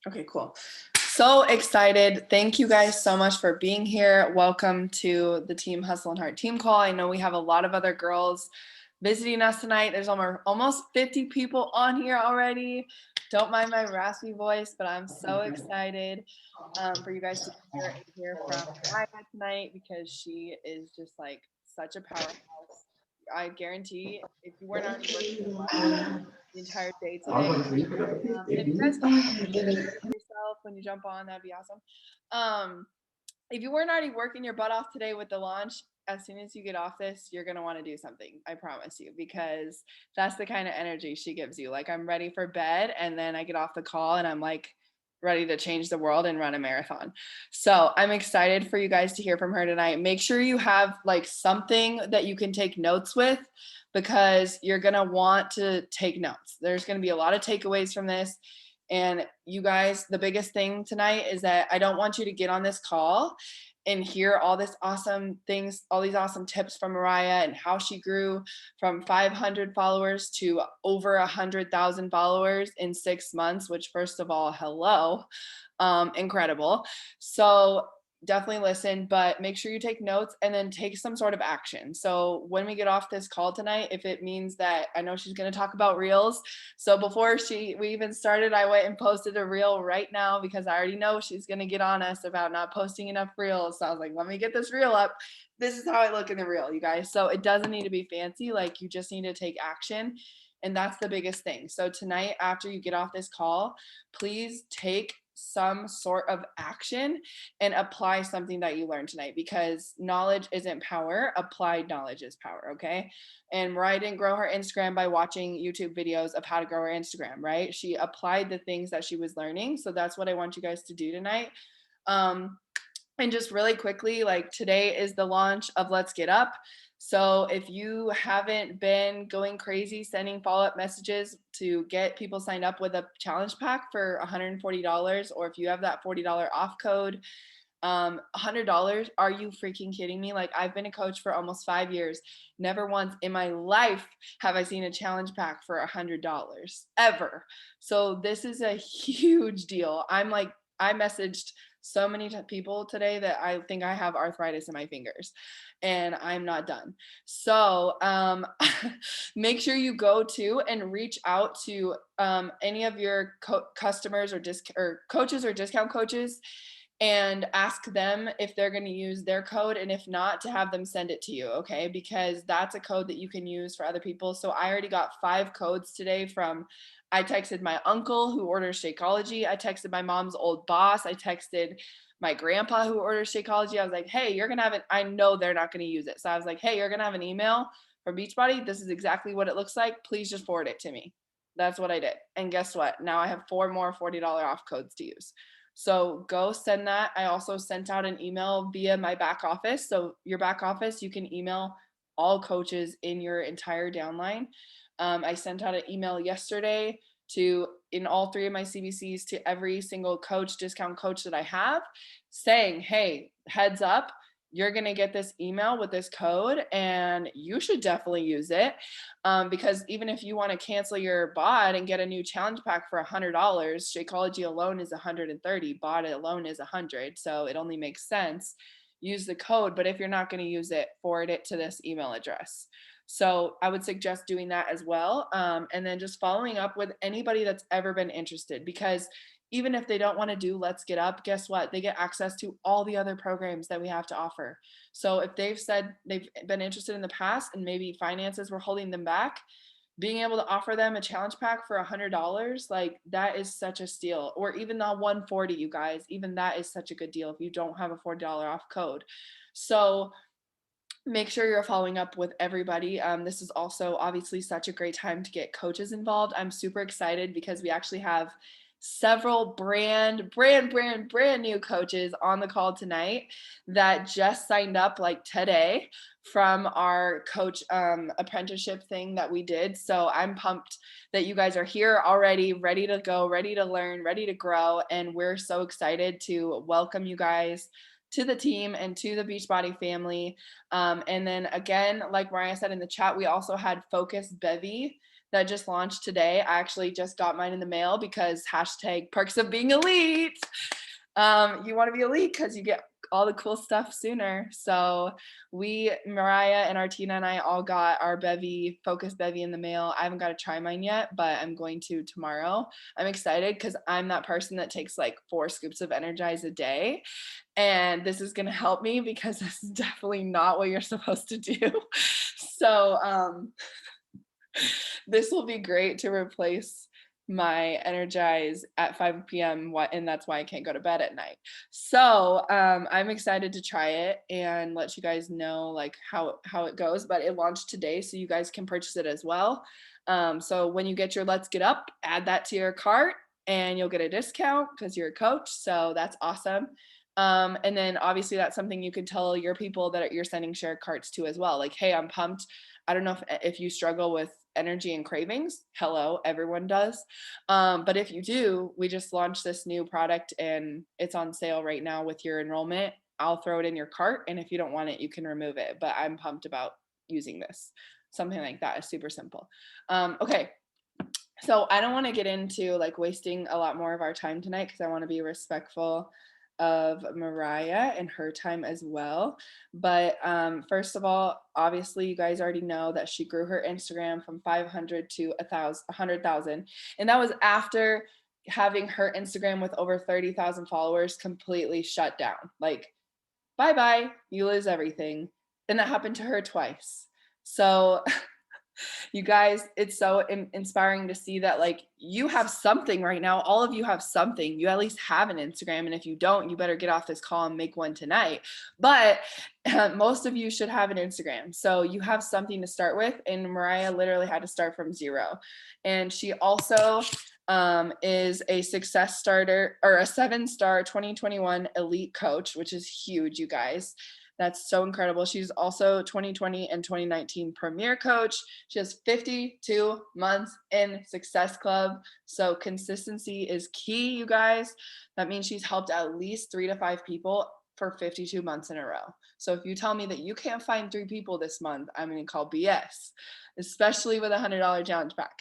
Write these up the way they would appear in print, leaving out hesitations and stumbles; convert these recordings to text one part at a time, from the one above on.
Okay, cool. So excited. Thank you guys so much for being here. Welcome to the Team Hustle and Heart team call. I know we have a lot of other girls visiting us tonight. There's almost 50 people on here already. Don't mind my raspy voice, but I'm so excited for you guys to hear from Mariah tonight because she is just like such a powerhouse. I guarantee if you weren't already working your butt off the entire day today, and if you guys could yourself when you jump on, that'd be awesome. If you weren't already working your butt off today with the launch, as soon as you get off this, you're going to want to do something. I promise you, because that's the kind of energy she gives you. Like, I'm ready for bed, and then I get off the call and I'm like ready to change the world and run a marathon. So I'm excited for you guys to hear from her tonight. Make sure you have like something that you can take notes with, because you're going to want to take notes. There's going to be a lot of takeaways from this. And you guys, the biggest thing tonight is that I don't want you to get on this call and hear all this awesome things, all these awesome tips from Mariah and how she grew from 500 followers to over 100,000 followers in 6 months, which, first of all, hello, incredible. So definitely listen, but make sure you take notes and then take some sort of action. So when we get off this call tonight, if it means that, I know she's going to talk about reels. So before we even started, I went and posted a reel right now because I already know she's going to get on us about not posting enough reels. So I was like, let me get this reel up. This is how I look in the reel, you guys. So it doesn't need to be fancy. Like, you just need to take action. And that's the biggest thing. So tonight, after you get off this call, please take some sort of action and apply something that you learned tonight, because knowledge isn't power. Applied knowledge is power. Okay. And Mariah didn't grow her Instagram by watching YouTube videos of how to grow her Instagram, right? She applied the things that she was learning. So that's what I want you guys to do tonight. And just really quickly, like, today is the launch of Let's Get Up. So if you haven't been going crazy sending follow-up messages to get people signed up with a challenge pack for $140, or if you have that $40 off code, $100, are you freaking kidding me? Like, I've been a coach for almost 5 years. Never once in my life have I seen a challenge pack for $100 ever. So this is a huge deal. I messaged so many people today that I think I have arthritis in my fingers, and I'm not done. So make sure you go to and reach out to any of your customers or coaches or discount coaches, and ask them if they're going to use their code, and if not, to have them send it to you. Okay, because that's a code that you can use for other people. So I already got 5 codes today from, I texted my uncle who orders Shakeology, I texted my mom's old boss, I texted my grandpa who orders Shakeology. I was like, hey, you're gonna have it. I know they're not going to use it, so I was like, hey, you're gonna have an email from Beachbody. This is exactly what it looks like. Please just forward it to me. That's what I did. And guess what? Now I have 4 more $40 off codes to use. So go send that. I also sent out an email via my back office. So your back office, you can email all coaches in your entire downline. I sent out an email yesterday in all 3 of my CBCs to every single discount coach that I have, saying, hey, heads up, you're going to get this email with this code and you should definitely use it. Because even if you want to cancel your bot and get a new challenge pack for $100, Shakeology alone is $130, bot alone is $100. So it only makes sense. Use the code, but if you're not going to use it, forward it to this email address. So I would suggest doing that as well. And then just following up with anybody that's ever been interested, because even if they don't want to do Let's Get Up, guess what? They get access to all the other programs that we have to offer. So if they've said they've been interested in the past and maybe finances were holding them back, being able to offer them a challenge pack for $100, like, that is such a steal. Or even the 140, you guys, even that is such a good deal if you don't have a $40 off code. So make sure you're following up with everybody. This is also obviously such a great time to get coaches involved. I'm super excited because we actually have several brand new coaches on the call tonight that just signed up like today from our coach apprenticeship thing that we did. So I'm pumped that you guys are here already, ready to go, ready to learn, ready to grow. And we're so excited to welcome you guys to the team and to the Beachbody family. And then again, like Mariah said in the chat, we also had Focus Bevy that just launched today. I actually just got mine in the mail because hashtag perks of being elite. You want to be elite because you get all the cool stuff sooner. So Mariah and Artina and I all got our Focus Bevy in the mail. I haven't got to try mine yet, but I'm going to tomorrow. I'm excited because I'm that person that takes like 4 scoops of Energize a day. And this is going to help me because this is definitely not what you're supposed to do. So this will be great to replace my Energize at 5 p.m. and that's why I can't go to bed at night. So I'm excited to try it and let you guys know like how it goes. But it launched today, so you guys can purchase it as well. So when you get your Let's Get Up, add that to your cart and you'll get a discount because you're a coach. So that's awesome. And then obviously that's something you could tell your people that you're sending share carts to as well. Like, hey, I'm pumped. I don't know if you struggle with energy and cravings. Hello, everyone does. But if you do, we just launched this new product and it's on sale right now with your enrollment. I'll throw it in your cart. And if you don't want it, you can remove it. But I'm pumped about using this. Something like that is super simple. Okay. So I don't want to get into like wasting a lot more of our time tonight because I want to be respectful of Mariah and her time as well. But first of all, obviously you guys already know that she grew her Instagram from 500 to 100,000. And that was after having her Instagram with over 30,000 followers completely shut down. Like, bye-bye, you lose everything. And that happened to her twice. So you guys, it's so inspiring to see that like you have something right now. All of you have something. You at least have an Instagram. And if you don't, you better get off this call and make one tonight. But most of you should have an Instagram. So you have something to start with. And Mariah literally had to start from zero. And she also is a success starter or a 7-star 2021 elite coach, which is huge, you guys. That's so incredible. She's also 2020 and 2019 Premier Coach. She has 52 months in Success Club. So consistency is key, you guys. That means she's helped at least 3 to 5 people for 52 months in a row. So if you tell me that you can't find 3 people this month, I'm going to call BS, especially with a $100 challenge pack.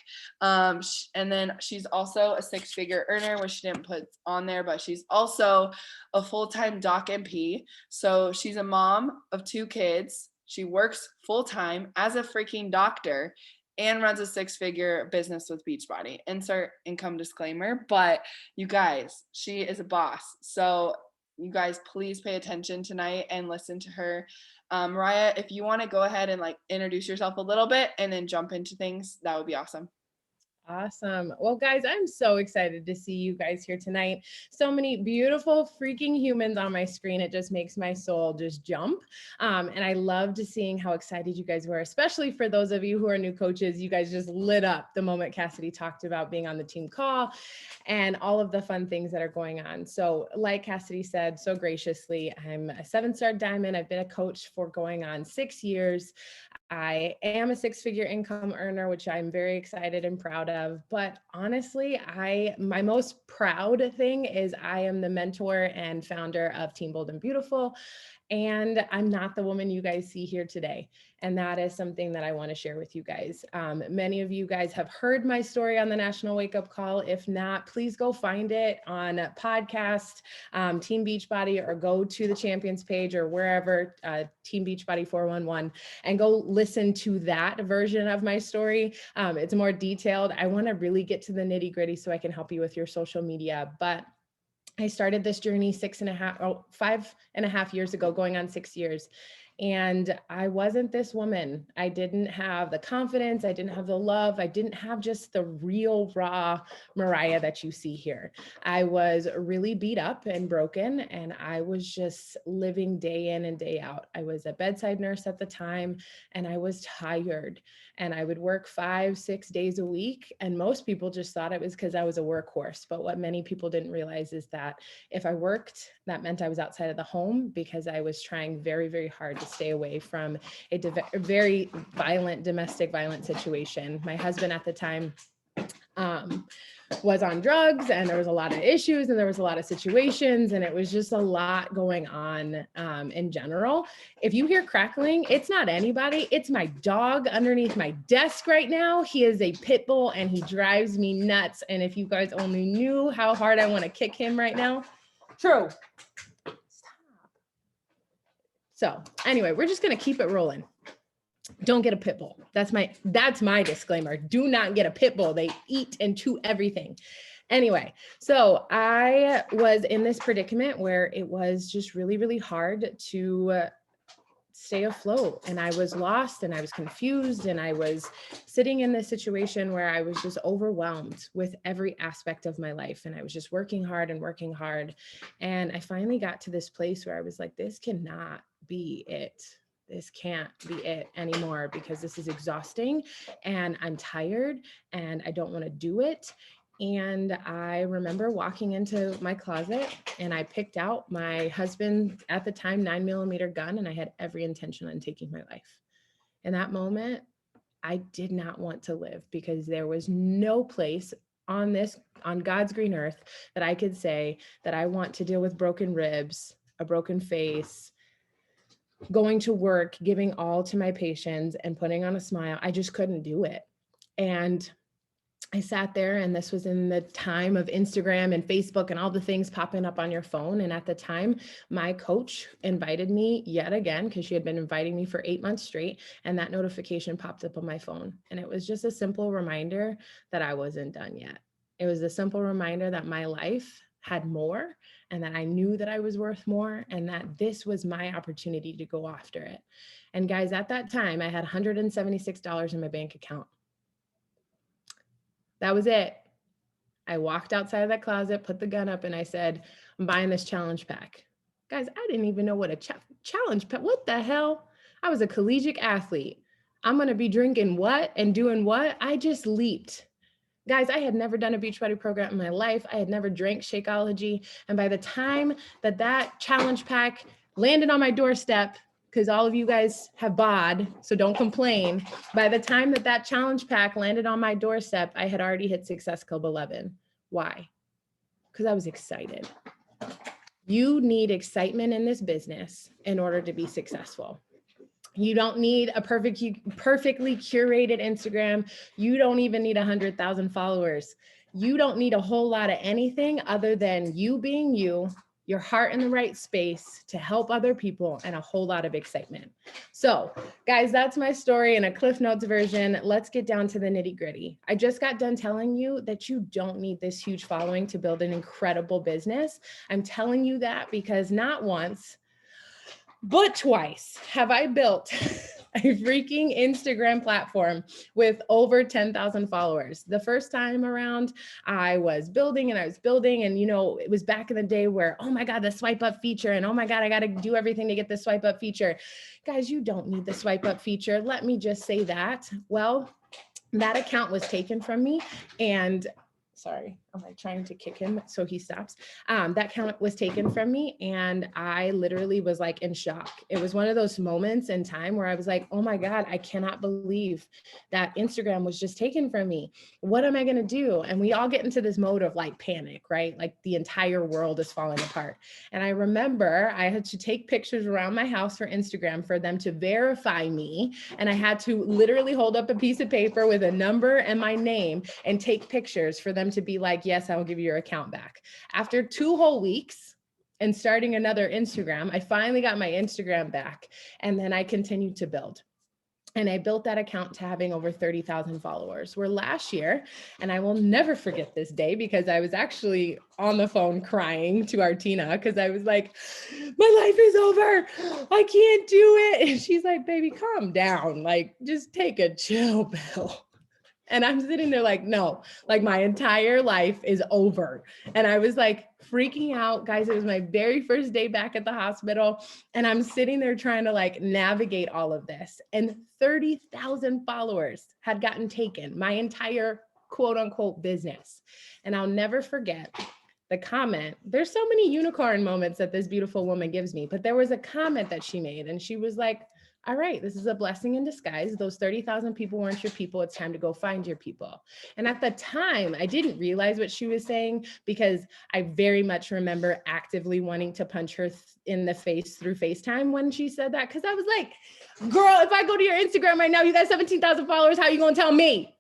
And then she's also a 6-figure earner, which she didn't put on there, but she's also a full-time doc MP. So she's a mom of 2 kids. She works full-time as a freaking doctor and runs a 6-figure business with Beachbody. Insert income disclaimer, but you guys, she is a boss. So you guys, please pay attention tonight and listen to her. Mariah, if you want to go ahead and like introduce yourself a little bit and then jump into things, that would be awesome. Awesome. Well, guys, I'm so excited to see you guys here tonight. So many beautiful freaking humans on my screen. It just makes my soul just jump. And I loved seeing how excited you guys were, especially for those of you who are new coaches. You guys just lit up the moment Cassidy talked about being on the team call and all of the fun things that are going on. So like Cassidy said so graciously, I'm a 7-star diamond. I've been a coach for going on 6 years. I am a 6-figure income earner, which I'm very excited and proud of. But honestly, my most proud thing is I am the mentor and founder of Team Bold and Beautiful. And I'm not the woman you guys see here today. And that is something that I want to share with you guys. Many of you guys have heard my story on the National Wake Up Call. If not, please go find it on podcast, Team Beachbody, or go to the Champions page or wherever, Team Beachbody 411, and go listen to that version of my story. It's more detailed. I want to really get to the nitty gritty so I can help you with your social media. But I started this journey 5.5 years ago, going on 6 years. And I wasn't this woman. I didn't have the confidence. I didn't have the love. I didn't have just the real raw Mariah that you see here. I was really beat up and broken, and I was just living day in and day out. I was a bedside nurse at the time, and I was tired. And I would work 5-6 days a week. And most people just thought it was because I was a workhorse. But what many people didn't realize is that if I worked, that meant I was outside of the home because I was trying very, very hard to stay away from a very violent domestic violence situation. My husband at the time was on drugs, and there was a lot of issues, and there was a lot of situations, and it was just a lot going on in general. If you hear crackling, it's not anybody, it's my dog underneath my desk right now. He is a pit bull and he drives me nuts. And if you guys only knew how hard I want to kick him right now. True. Stop. So anyway, we're just going to keep it rolling. Don't get a pit bull. That's my disclaimer. Do not get a pit bull. They eat and chew everything. Anyway, so I was in this predicament where it was just really, really hard to stay afloat, and I was lost and I was confused, and I was sitting in this situation where I was just overwhelmed with every aspect of my life, and I was just working hard. And I finally got to this place where I was like, this cannot be it. This can't be it anymore, because this is exhausting and I'm tired and I don't want to do it. And I remember walking into my closet and I picked out my husband at the time 9mm gun, and I had every intention on taking my life. In that moment, I did not want to live, because there was no place on God's green earth that I could say that I want to deal with broken ribs, a broken face, going to work, giving all to my patients and putting on a smile. I just couldn't do it. And I sat there, and this was in the time of Instagram and Facebook and all the things popping up on your phone. And at the time, my coach invited me yet again, because she had been inviting me for 8 months straight. And that notification popped up on my phone. And it was just a simple reminder that I wasn't done yet. It was a simple reminder that my life had more, and that I knew that I was worth more, and that this was my opportunity to go after it. And guys, at that time, I had $176 in my bank account. That was it. I walked outside of that closet, put the gun up, and I said, I'm buying this challenge pack. Guys, I didn't even know what a challenge pack, what the hell? I was a collegiate athlete. I'm going to be drinking what and doing what? I just leaped. Guys, I had never done a Beachbody program in my life. I had never drank Shakeology. And by the time that challenge pack landed on my doorstep, because all of you guys have bod, so don't complain. By the time that challenge pack landed on my doorstep, I had already hit Success Club 11. Why? Because I was excited. You need excitement in this business in order to be successful. You don't need a perfectly curated Instagram. You don't even need 100,000 followers. You don't need a whole lot of anything other than you being you, your heart in the right space to help other people, and a whole lot of excitement. So guys, that's my story in a Cliff Notes version. Let's get down to the nitty gritty. I just got done telling you that you don't need this huge following to build an incredible business. I'm telling you that because not once, but twice have I built a freaking Instagram platform with over 10,000 followers. The first time around, I was building, and it was back in the day where, oh my God, the swipe up feature, and oh my God, I got to do everything to get the swipe up feature. Guys, you don't need the swipe up feature. Let me just say that. Well, that account was taken from me, and sorry, am I trying to kick him so he stops? That account was taken from me, and I literally was like in shock. It was one of those moments in time where I was like, oh my God, I cannot believe that Instagram was just taken from me. What am I going to do? And we all get into this mode of like panic, right? Like the entire world is falling apart. And I remember I had to take pictures around my house for Instagram for them to verify me. And I had to literally hold up a piece of paper with a number and my name and take pictures for them to be like, yes, I will give you your account back. After 2 whole weeks and starting another Instagram, I finally got my Instagram back, and then I continued to build. And I built that account to having over 30,000 followers. Where last year, and I will never forget this day because I was actually on the phone crying to Artina because I was like, my life is over. I can't do it. And she's like, baby, calm down. Like, just take a chill pill. And I'm sitting there like, no, like my entire life is over. And I was like freaking out. Guys, it was my very first day back at the hospital. And I'm sitting there trying to like navigate all of this. And 30,000 followers had gotten taken, my entire quote unquote business. And I'll never forget the comment. There's so many unicorn moments that this beautiful woman gives me, but there was a comment that she made, and she was like, all right, this is a blessing in disguise. Those 30,000 people weren't your people. It's time to go find your people. And at the time, I didn't realize what she was saying because I very much remember actively wanting to punch her in the face through FaceTime when she said that. Because I was like, girl, if I go to your Instagram right now, you got 17,000 followers. How are you going to tell me?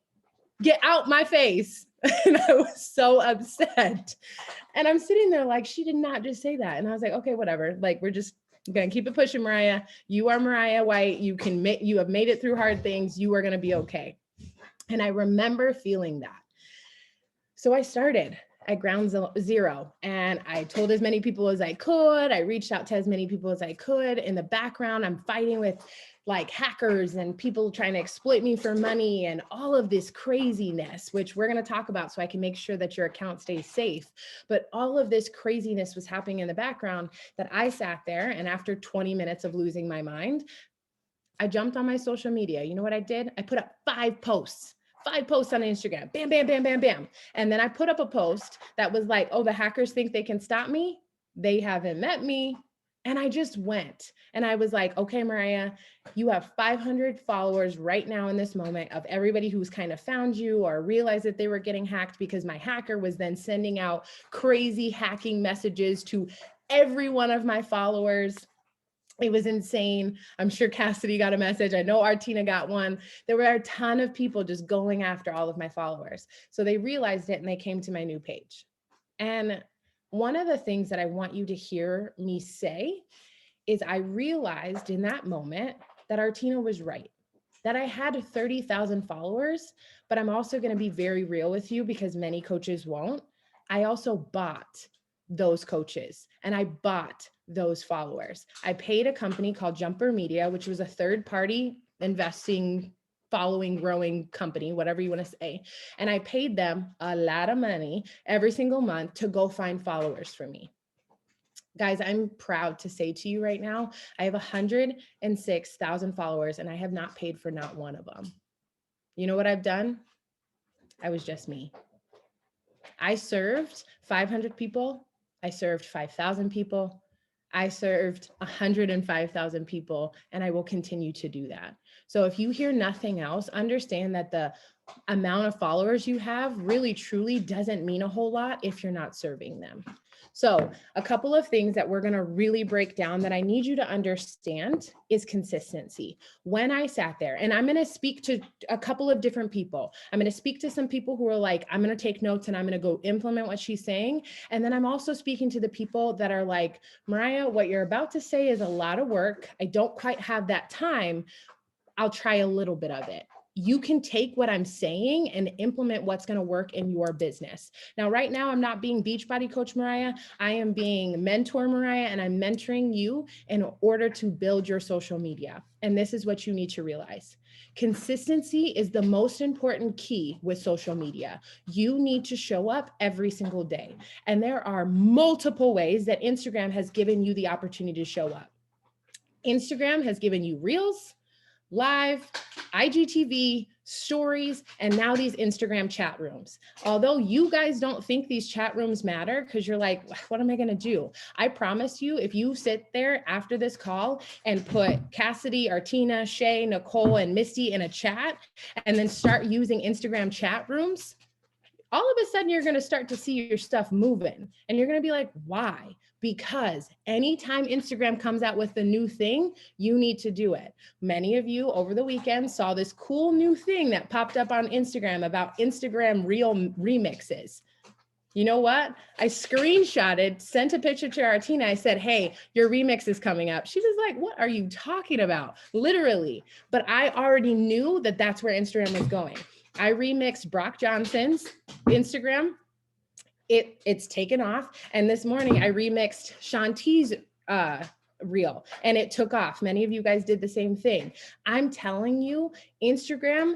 Get out my face. And I was so upset. And I'm sitting there like, she did not just say that. And I was like, okay, whatever. Like, we're just going to keep it pushing, Mariah. You are Mariah White. You have made it through hard things. You are going to be okay. And I remember feeling that. So I started at ground zero and I told as many people as I could. I reached out to as many people as I could. In the background, I'm fighting with like hackers and people trying to exploit me for money and all of this craziness, which we're going to talk about so I can make sure that your account stays safe. But all of this craziness was happening in the background that I sat there, and after 20 minutes of losing my mind, I jumped on my social media. You know what I did? I put up 5 posts on Instagram, bam, bam, bam, bam, bam. And then I put up a post that was like, oh, the hackers think they can stop me. They haven't met me. And I just went and I was like, okay, Mariah, you have 500 followers right now in this moment of everybody who's kind of found you or realized that they were getting hacked, because my hacker was then sending out crazy hacking messages to every one of my followers. It was insane. I'm sure Cassidy got a message. I know Artina got one. There were a ton of people just going after all of my followers. So they realized it and they came to my new page. And one of the things that I want you to hear me say is I realized in that moment that Artina was right, that I had 30,000 followers, but I'm also going to be very real with you because many coaches won't. I also bought those coaches and I bought those followers. I paid a company called Jumper Media, which was a third-party investing, following, growing company, whatever you want to say. And I paid them a lot of money every single month to go find followers for me. Guys, I'm proud to say to you right now, I have 106,000 followers and I have not paid for not one of them. You know what I've done? I was just me. I served 500 people. I served 5,000 people. I served 105,000 people, and I will continue to do that. So if you hear nothing else, understand that the amount of followers you have really truly doesn't mean a whole lot if you're not serving them. So a couple of things that we're going to really break down that I need you to understand is consistency. When I sat there, and I'm going to speak to a couple of different people. I'm going to speak to some people who are like, I'm going to take notes and I'm going to go implement what she's saying. And then I'm also speaking to the people that are like, Mariah, what you're about to say is a lot of work. I don't quite have that time. I'll try a little bit of it. You can take what I'm saying and implement what's going to work in your business. Now, right now, I'm not being Beachbody Coach Mariah. I am being Mentor Mariah, and I'm mentoring you in order to build your social media. And this is what you need to realize. Consistency is the most important key with social media. You need to show up every single day. And there are multiple ways that Instagram has given you the opportunity to show up. Instagram has given you Reels, Live, IGTV, stories, and now these Instagram chat rooms. Although you guys don't think these chat rooms matter because you're like, what am I going to do? I promise you, if you sit there after this call and put Cassidy, Artina, Shay, Nicole, and Misty in a chat and then start using Instagram chat rooms, all of a sudden you're going to start to see your stuff moving and you're going to be like, why? Because anytime Instagram comes out with a new thing, you need to do it. Many of you over the weekend saw this cool new thing that popped up on Instagram about Instagram Reel remixes. You know what? I screenshotted, sent a picture to Artina. I said, hey, your remix is coming up. She was like, what are you talking about? Literally. But I already knew that that's where Instagram was going. I remixed Brock Johnson's Instagram. It's taken off. And this morning I remixed Shanti's reel and it took off. Many of you guys did the same thing. I'm telling you, Instagram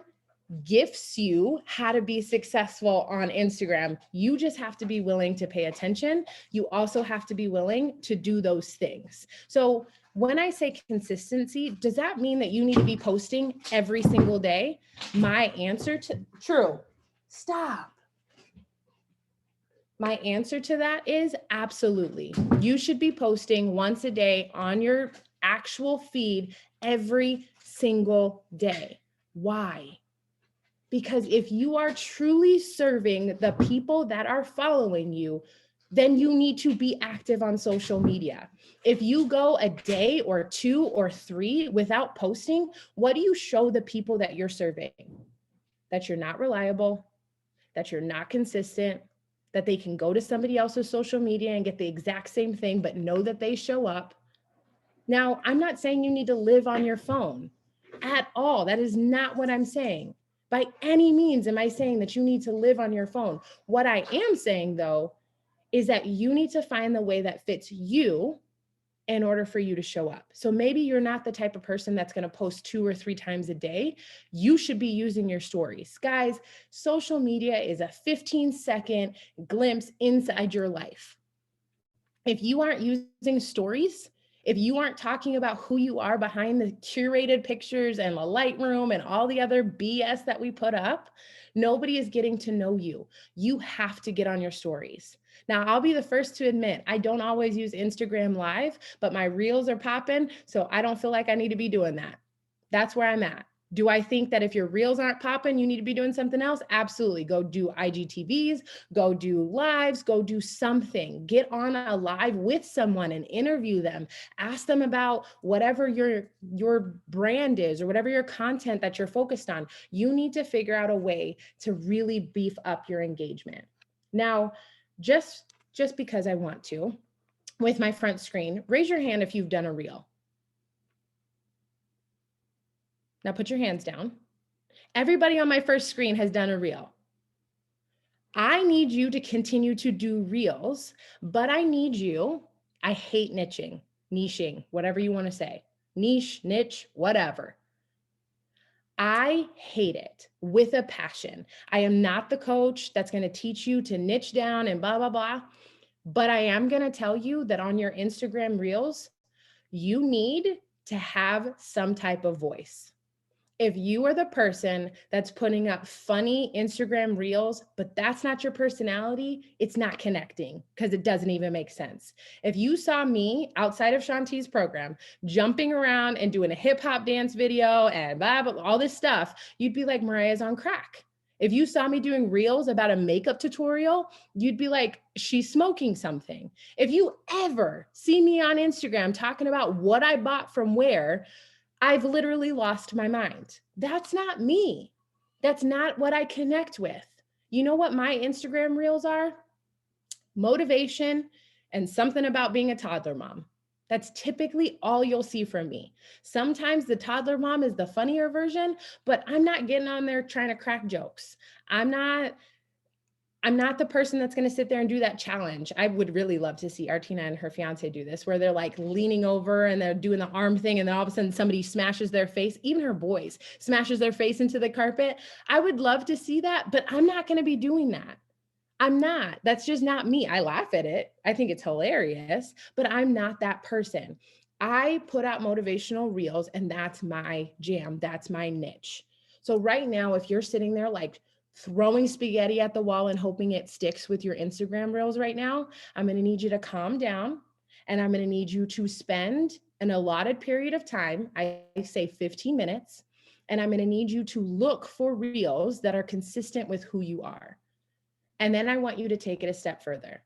gifts you how to be successful on Instagram. You just have to be willing to pay attention. You also have to be willing to do those things. So when I say consistency, does that mean that you need to be posting every single day? My answer to true. Stop. My answer to that is absolutely. You should be posting once a day on your actual feed every single day. Why? Because if you are truly serving the people that are following you, then you need to be active on social media. If you go a day or 2 or 3 without posting, what do you show the people that you're serving? That you're not reliable, that you're not consistent, that they can go to somebody else's social media and get the exact same thing, but know that they show up. Now, I'm not saying you need to live on your phone at all. That is not what I'm saying. By any means, am I saying that you need to live on your phone? What I am saying, though, is that you need to find the way that fits you in order for you to show up. So maybe you're not the type of person that's going to post 2 or 3 times a day. You should be using your stories. Guys, social media is a 15-second glimpse inside your life. If you aren't using stories, if you aren't talking about who you are behind the curated pictures and the Lightroom and all the other BS that we put up, nobody is getting to know you. You have to get on your stories. Now, I'll be the first to admit, I don't always use Instagram Live, but my reels are popping, so I don't feel like I need to be doing that. That's where I'm at. Do I think that if your reels aren't popping, you need to be doing something else? Absolutely. Go do IGTVs, go do lives, go do something. Get on a live with someone and interview them. Ask them about whatever your brand is or whatever your content that you're focused on. You need to figure out a way to really beef up your engagement. Now, just because I want to, with my front screen, raise your hand if you've done a reel. Now put your hands down. Everybody on my first screen has done a reel. I need you to continue to do reels, but I need you, I hate niching, whatever you want to say, niche, whatever. I hate it with a passion. I am not the coach that's going to teach you to niche down and blah, blah, blah. But I am going to tell you that on your Instagram reels, you need to have some type of voice. If you are the person that's putting up funny Instagram reels, but that's not your personality, it's not connecting because it doesn't even make sense. If you saw me outside of Shanti's program jumping around and doing a hip hop dance video and blah, blah, all this stuff, you'd be like, Mariah's on crack. If you saw me doing reels about a makeup tutorial, you'd be like, she's smoking something. If you ever see me on Instagram talking about what I bought from where, I've literally lost my mind. That's not me. That's not what I connect with. You know what my Instagram reels are? Motivation and something about being a toddler mom. That's typically all you'll see from me. Sometimes the toddler mom is the funnier version, but I'm not getting on there trying to crack jokes. I'm not the person that's going to sit there and do that challenge. I would really love to see Artina and her fiance do this, where they're like leaning over and they're doing the arm thing. And then all of a sudden somebody smashes their face, even her boys smashes their face into the carpet. I would love to see that, but I'm not going to be doing that. I'm not. That's just not me. I laugh at it. I think it's hilarious, but I'm not that person. I put out motivational reels and that's my jam. That's my niche. So right now, if you're sitting there like throwing spaghetti at the wall and hoping it sticks with your Instagram reels right now, I'm going to need you to calm down and I'm going to need you to spend an allotted period of time. I say 15 minutes, and I'm going to need you to look for reels that are consistent with who you are. And then I want you to take it a step further.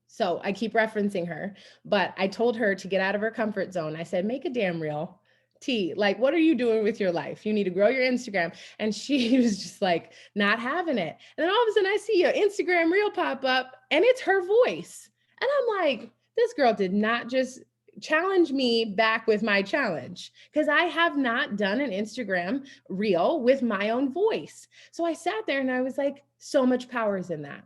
So I keep referencing her, but I told her to get out of her comfort zone. I said, make a damn reel. T, like, what are you doing with your life? You need to grow your Instagram. And she was just like, not having it. And then all of a sudden I see your Instagram reel pop up and it's her voice. And I'm like, this girl did not just challenge me back with my challenge, because I have not done an Instagram reel with my own voice. So I sat there and I was like, so much power is in that.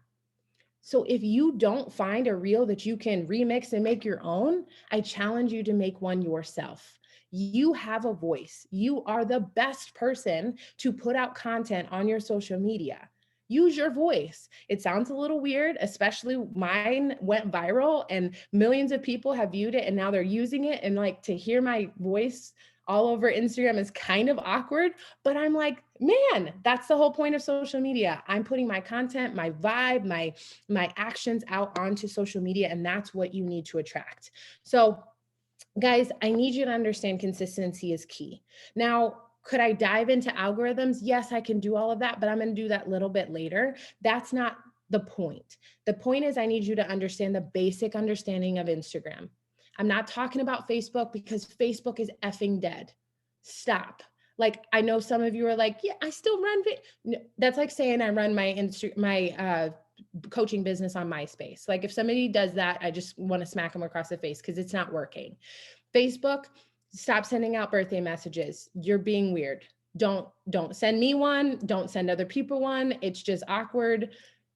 So if you don't find a reel that you can remix and make your own, I challenge you to make one yourself. You have a voice. You are the best person to put out content on your social media. Use your voice. It sounds a little weird, especially mine went viral and millions of people have viewed it and now they're using it. And like, to hear my voice all over Instagram is kind of awkward, but I'm like, man, that's the whole point of social media. I'm putting my content, my vibe, my actions out onto social media, and that's what you need to attract. So Guys, I need you to understand consistency is key. Now, could I dive into algorithms? Yes, I can do all of that, but I'm going to do that a little bit later. That's not the point. The point is, I need you to understand the basic understanding of Instagram. I'm not talking about Facebook because Facebook is effing dead. Stop. Like, I know some of you are like, yeah, I still run. No, that's like saying I run my coaching business on MySpace. Like, if somebody does that, I just want to smack them across the face because it's not working. Facebook, stop sending out birthday messages. You're being weird. Don't send me one. Don't send other people one. It's just awkward.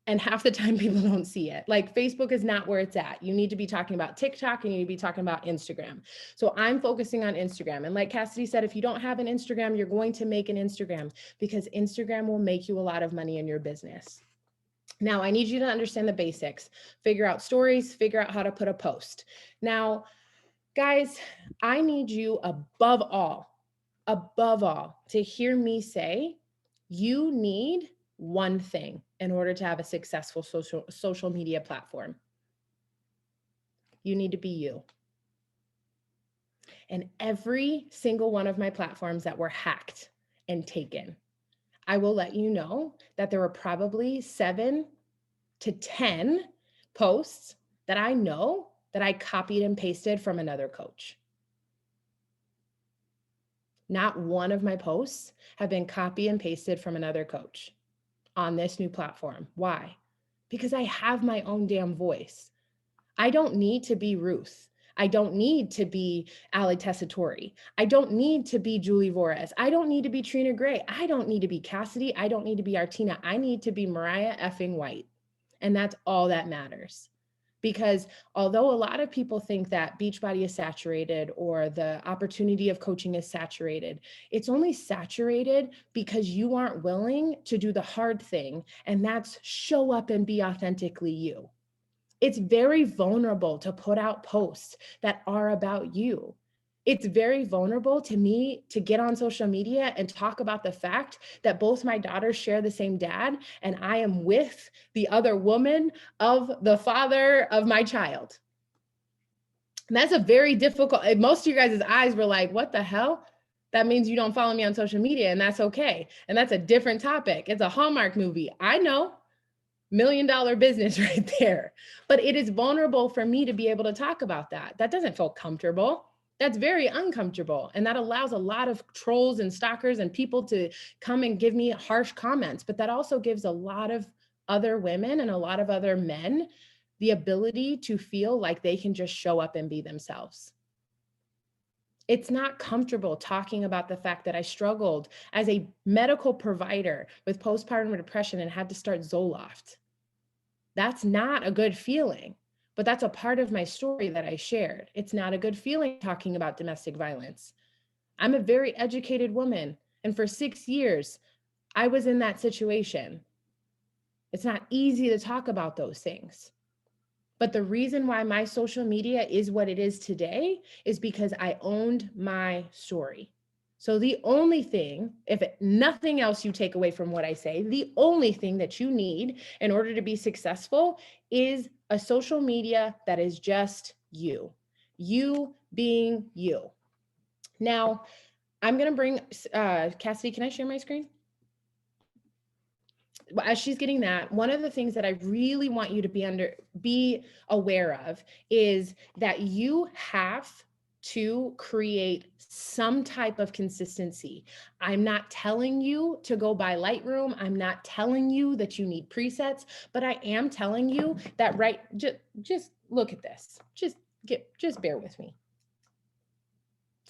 And half the time people don't see it. Like, Facebook is not where it's at. You need to be talking about TikTok and you need to be talking about Instagram. So I'm focusing on Instagram. And like Cassidy said, if you don't have an Instagram, you're going to make an Instagram, because Instagram will make you a lot of money in your business. Now, I need you to understand the basics. Figure out stories, figure out how to put a post. Now, guys, I need you above all, to hear me say, you need one thing in order to have a successful social media platform. You need to be you. And every single one of my platforms that were hacked and taken, I will let you know that there were probably 7 to 10 posts that I know that I copied and pasted from another coach. Not one of my posts have been copy and pasted from another coach on this new platform. Why? Because I have my own damn voice. I don't need to be Ruth. I don't need to be Ali Tessitore. I don't need to be Julie Vorez. I don't need to be Trina Gray. I don't need to be Cassidy. I don't need to be Artina. I need to be Mariah effing White. And that's all that matters. Because although a lot of people think that Beachbody is saturated or the opportunity of coaching is saturated, it's only saturated because you aren't willing to do the hard thing, and that's show up and be authentically you. It's very vulnerable to put out posts that are about you. It's very vulnerable to me to get on social media and talk about the fact that both my daughters share the same dad, and I am with the other woman of the father of my child. And that's a very difficult, most of you guys' eyes were like, what the hell? That means you don't follow me on social media, and that's okay. And that's a different topic. It's a Hallmark movie. I know. $1 million business right there. But it is vulnerable for me to be able to talk about that. That doesn't feel comfortable. That's very uncomfortable. And that allows a lot of trolls and stalkers and people to come and give me harsh comments. But that also gives a lot of other women and a lot of other men the ability to feel like they can just show up and be themselves. It's not comfortable talking about the fact that I struggled as a medical provider with postpartum depression and had to start Zoloft. That's not a good feeling, but that's a part of my story that I shared. It's not a good feeling talking about domestic violence. I'm a very educated woman, and for 6 years, I was in that situation. It's not easy to talk about those things. But the reason why my social media is what it is today is because I owned my story. So the only thing, if nothing else you take away from what I say, the only thing that you need in order to be successful is a social media that is just you being you. Now, I'm going to bring, Cassidy, can I share my screen? As she's getting that, one of the things that I really want you to be aware of is that you have to create some type of consistency. I'm not telling you to go buy Lightroom. I'm not telling you that you need presets, but I am telling you that just look at this. Just bear with me.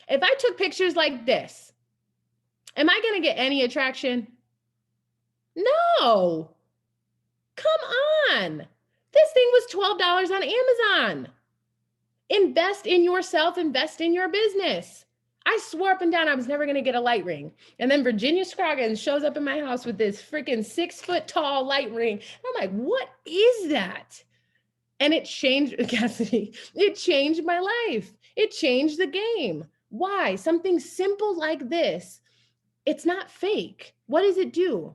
If I took pictures like this, am I going to get any attraction? No. Come on. This thing was $12 on Amazon. Invest in yourself, invest in your business. I swore up and down I was never going to get a light ring. And then Virginia Scroggins shows up in my house with this freaking 6-foot tall light ring. I'm like, what is that? And it changed, Cassidy, it changed my life. It changed the game. Why? Something simple like this. It's not fake. What does it do?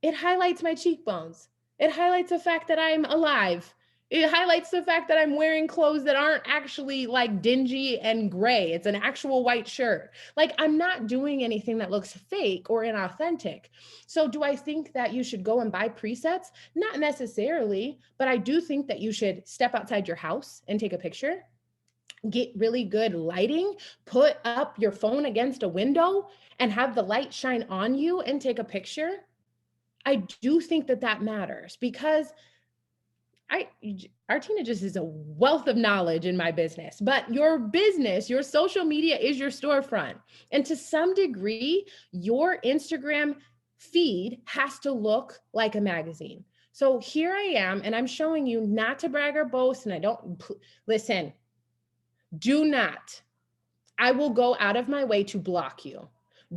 It highlights my cheekbones. It highlights the fact that I'm alive. It highlights the fact that I'm wearing clothes that aren't actually like dingy and gray. It's an actual white shirt. Like I'm not doing anything that looks fake or inauthentic. So do I think that you should go and buy presets? Not necessarily, but I do think that you should step outside your house and take a picture. Get really good lighting, put up your phone against a window and have the light shine on you and take a picture. I do think that that matters because I Artina just is a wealth of knowledge in my business, but your business, your social media is your storefront. And to some degree, your Instagram feed has to look like a magazine. So here I am, and I'm showing you not to brag or boast. And I don't listen, do not. I will go out of my way to block you.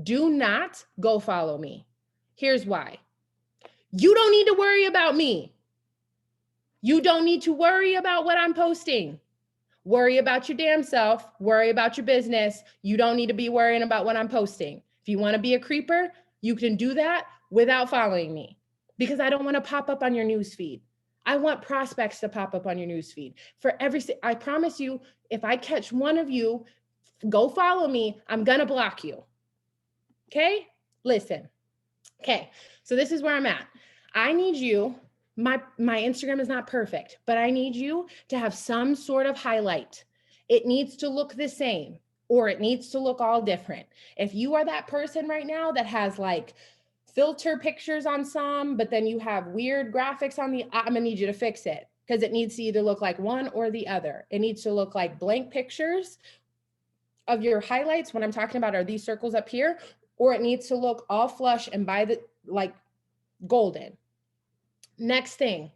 Do not go follow me. Here's why. You don't need to worry about me. You don't need to worry about what I'm posting. Worry about your damn self. Worry about your business. You don't need to be worrying about what I'm posting. If you want to be a creeper, you can do that without following me because I don't want to pop up on your newsfeed. I want prospects to pop up on your newsfeed. I promise you, if I catch one of you, go follow me, I'm going to block you. Okay? Listen. Okay. So this is where I'm at. I need you. My Instagram is not perfect, but I need you to have some sort of highlight. It needs to look the same or it needs to look all different. If you are that person right now that has like filter pictures on some, but then you have weird graphics on I'm gonna need you to fix it because it needs to either look like one or the other. It needs to look like blank pictures of your highlights. When I'm talking about are these circles up here, or it needs to look all flush and by the like golden. Next thing,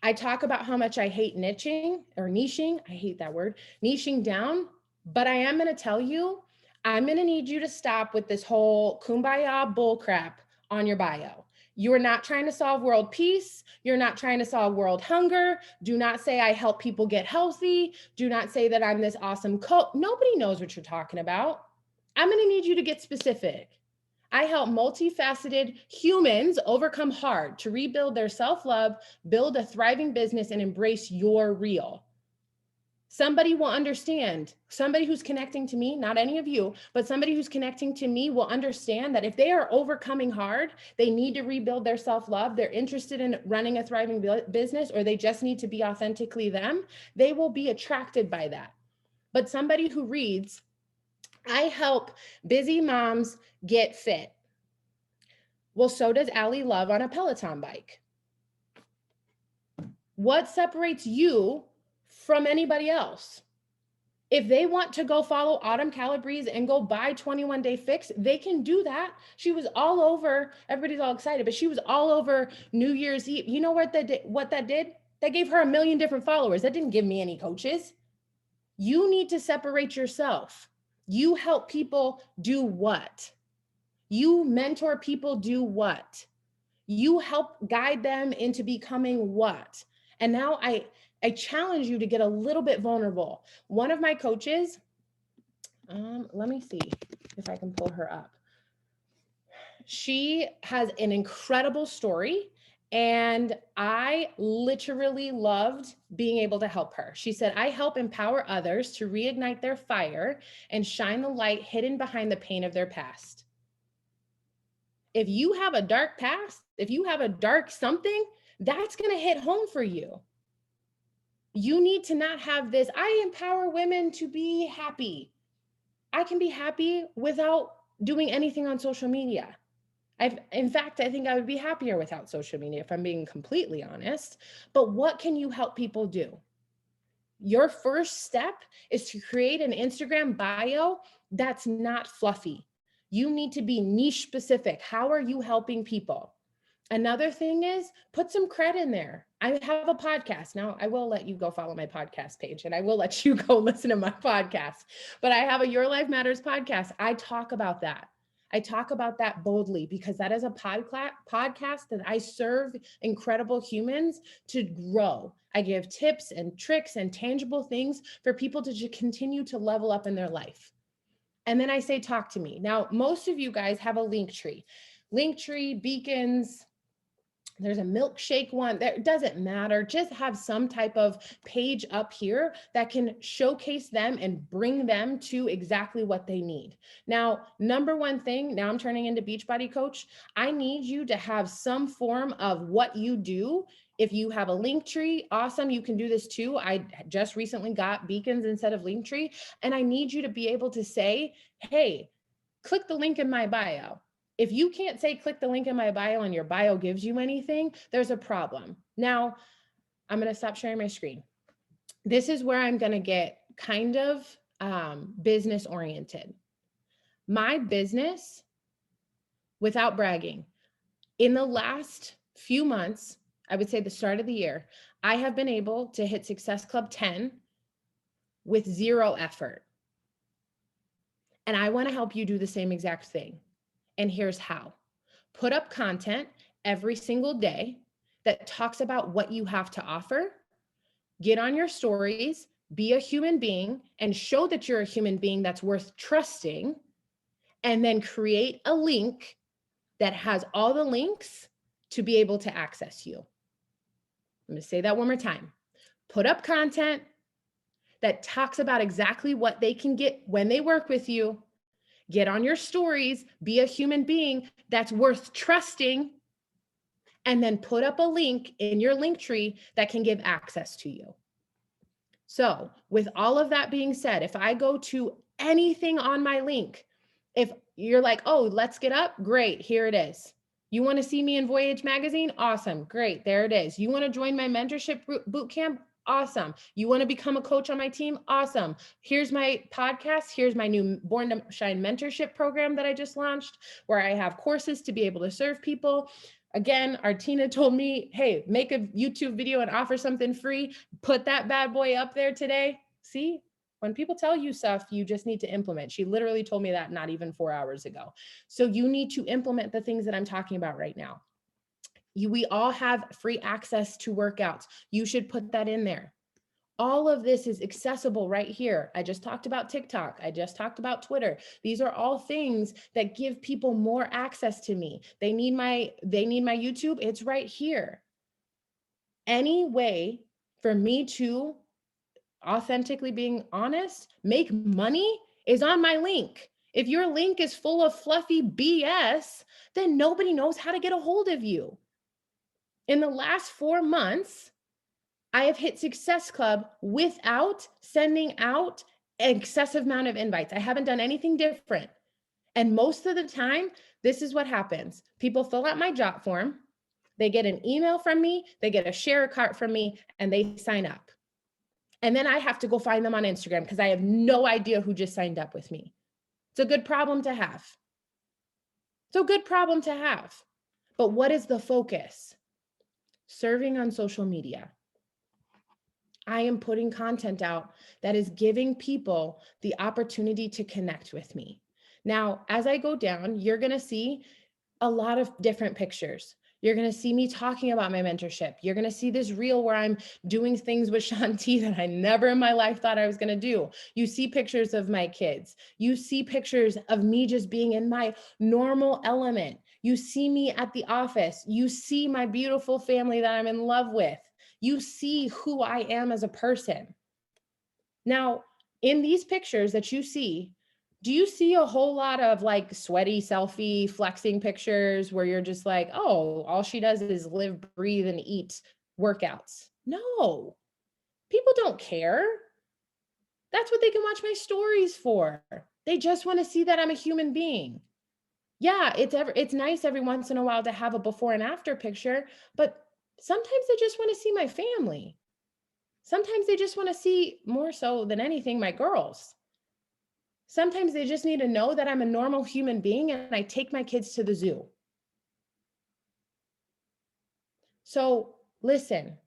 I talk about how much I hate niching or niching. I hate that word, niching down. But I am going to tell you, I'm going to need you to stop with this whole kumbaya bullcrap on your bio. You are not trying to solve world peace. You're not trying to solve world hunger. Do not say I help people get healthy. Do not say that I'm this awesome coach. Nobody knows what you're talking about. I'm going to need you to get specific. I help multifaceted humans overcome hard to rebuild their self-love, build a thriving business, and embrace your real. Somebody will understand. Somebody who's connecting to me, not any of you, but somebody who's connecting to me will understand that if they are overcoming hard, they need to rebuild their self-love, they're interested in running a thriving business, or they just need to be authentically them, they will be attracted by that. But somebody who reads, I help busy moms get fit. Well, so does Allie Love on a Peloton bike. What separates you from anybody else? If they want to go follow Autumn Calabrese and go buy 21 Day Fix, they can do that. She was all over, everybody's all excited, but she was all over New Year's Eve. You know what that did? That gave her 1 million different followers. That didn't give me any coaches. You need to separate yourself. You help people do what? You mentor people do what? You help guide them into becoming what? And now I challenge you to get a little bit vulnerable. One of my coaches, let me see if I can pull her up. She has an incredible story. And I literally loved being able to help her. She said, I help empower others to reignite their fire and shine the light hidden behind the pain of their past. If you have a dark past, if you have a dark something, that's going to hit home for you. You need to not have this, I empower women to be happy. I can be happy without doing anything on social media. In fact, I think I would be happier without social media, if I'm being completely honest. But what can you help people do? Your first step is to create an Instagram bio that's not fluffy. You need to be niche specific. How are you helping people? Another thing is put some cred in there. I have a podcast. Now I will let you go follow my podcast page and I will let you go listen to my podcast, but I have a Your Life Matters podcast. I talk about that. I talk about that boldly because that is a podcast that I serve incredible humans to grow. I give tips and tricks and tangible things for people to continue to level up in their life. And then I say, talk to me. Now, most of you guys have a link tree, beacons, There's a milkshake one. That doesn't matter. Just have some type of page up here that can showcase them and bring them to exactly what they need. Now, number one thing, now I'm turning into Beachbody coach. I need you to have some form of what you do. If you have a link tree, awesome. You can do this too. I just recently got beacons instead of link tree. And I need you to be able to say, hey, click the link in my bio. If you can't say click the link in my bio and your bio gives you anything, there's a problem. Now, I'm going to stop sharing my screen. This is where I'm going to get kind of business oriented. My business, without bragging, in the last few months, I would say the start of the year, I have been able to hit Success Club 10 with zero effort. And I want to help you do the same exact thing. And here's how. Put up content every single day that talks about what you have to offer. Get on your stories, be a human being, and show that you're a human being that's worth trusting. And then create a link that has all the links to be able to access you. I'm going to say that one more time. Put up content that talks about exactly what they can get when they work with you. Get on your stories, be a human being that's worth trusting, and then put up a link in your link tree that can give access to you. So with all of that being said, if I go to anything on my link, if you're like, oh, let's get up, great, here it is. You want to see me in Voyage magazine? Awesome, great, there it is. You want to join my mentorship boot camp? Awesome. You want to become a coach on my team? Awesome. Here's my podcast. Here's my new Born to Shine mentorship program that I just launched, where I have courses to be able to serve people. Again, Artina told me, hey, make a YouTube video and offer something free. Put that bad boy up there today. See, when people tell you stuff, you just need to implement. She literally told me that not even 4 hours ago. So you need to implement the things that I'm talking about right now. We all have free access to workouts. You should put that in there. All of this is accessible right here. I just talked about TikTok. I just talked about Twitter. These are all things that give people more access to me. They need my YouTube. It's right here. Any way for me to authentically being honest, make money is on my link. If your link is full of fluffy BS, then nobody knows how to get a hold of you. In the last 4 months, I have hit Success Club without sending out an excessive amount of invites. I haven't done anything different. And most of the time, this is what happens. People fill out my job form, they get an email from me, they get a share cart from me, and they sign up. And then I have to go find them on Instagram because I have no idea who just signed up with me. It's a good problem to have. It's a good problem to have. But what is the focus? Serving on social media. I am putting content out that is giving people the opportunity to connect with me. Now, as I go down, you're going to see a lot of different pictures. You're going to see me talking about my mentorship. You're going to see this reel where I'm doing things with Shanti that I never in my life thought I was going to do. You see pictures of my kids. You see pictures of me just being in my normal element. You see me at the office. You see my beautiful family that I'm in love with. You see who I am as a person. Now, in these pictures that you see, do you see a whole lot of like sweaty selfie flexing pictures where you're just like, oh, all she does is live, breathe, and eat workouts? No, people don't care. That's what they can watch my stories for. They just want to see that I'm a human being. Yeah, it's nice every once in a while to have a before and after picture, but sometimes they just want to see my family. Sometimes they just want to see, more so than anything, my girls. Sometimes they just need to know that I'm a normal human being and I take my kids to the zoo. So listen,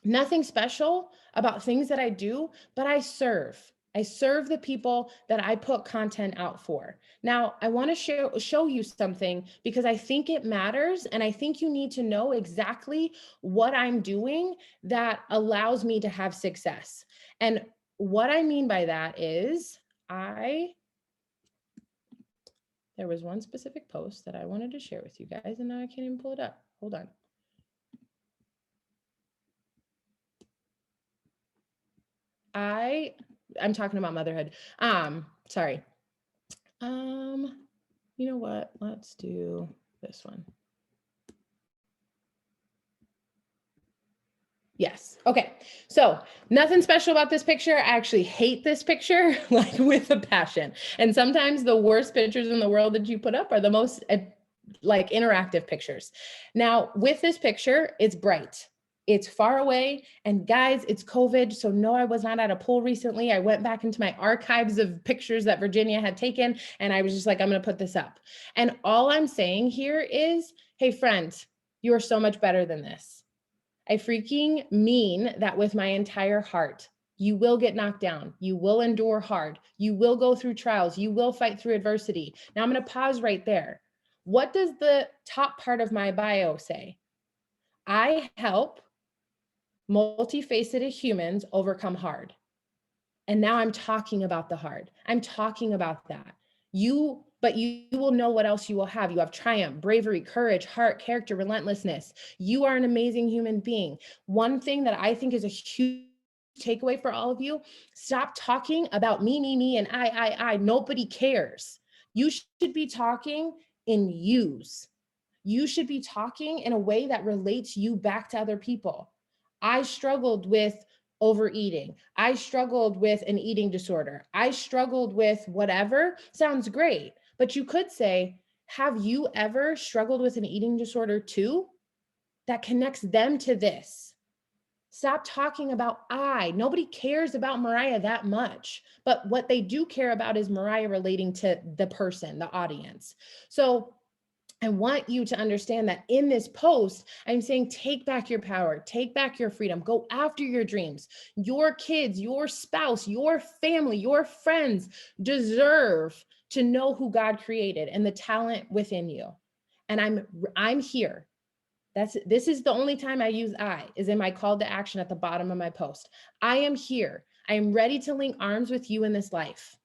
nothing special about things that I do, but I serve. I serve the people that I put content out for. Now, I want to show you something because I think it matters. And I think you need to know exactly what I'm doing that allows me to have success. And what I mean by that is there was one specific post that I wanted to share with you guys, and now I can't even pull it up. Hold on. I'm talking about motherhood. Sorry. You know what? Let's do this one. Yes. Okay. So nothing special about this picture. I actually hate this picture like with a passion. And sometimes the worst pictures in the world that you put up are the most like interactive pictures. Now with this picture, it's bright. It's far away. And guys, it's COVID. So no, I was not at a pool recently. I went back into my archives of pictures that Virginia had taken. And I was just like, I'm going to put this up. And all I'm saying here is, hey, friend, you are so much better than this. I freaking mean that with my entire heart. You will get knocked down. You will endure hard. You will go through trials. You will fight through adversity. Now I'm going to pause right there. What does the top part of my bio say? I help multifaceted humans overcome hard. And now I'm talking about the hard. I'm talking about that. But you will know what else you will have. You have triumph, bravery, courage, heart, character, relentlessness. You are an amazing human being. One thing that I think is a huge takeaway for all of you, stop talking about me, and I. Nobody cares. You should be talking in yous. You should be talking in a way that relates you back to other people. I struggled with overeating. I struggled with an eating disorder. I struggled with whatever. Sounds great. But you could say, have you ever struggled with an eating disorder too? That connects them to this. Stop talking about I. Nobody cares about Mariah that much. But what they do care about is Mariah relating to the person, the audience. So I want you to understand that in this post, I'm saying take back your power, take back your freedom, go after your dreams. Your kids, your spouse, your family, your friends deserve to know who God created and the talent within you. And I'm here. This is the only time I use I is in my call to action at the bottom of my post. I am here. I am ready to link arms with you in this life.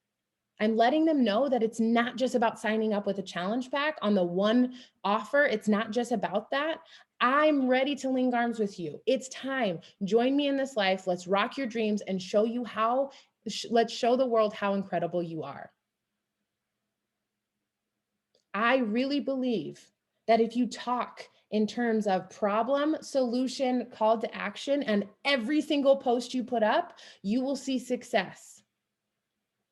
I'm letting them know that it's not just about signing up with a challenge pack on the one offer. It's not just about that. I'm ready to link arms with you. It's time. Join me in this life. Let's rock your dreams and show you how, let's show the world how incredible you are. I really believe that if you talk in terms of problem, solution, call to action, and every single post you put up, you will see success.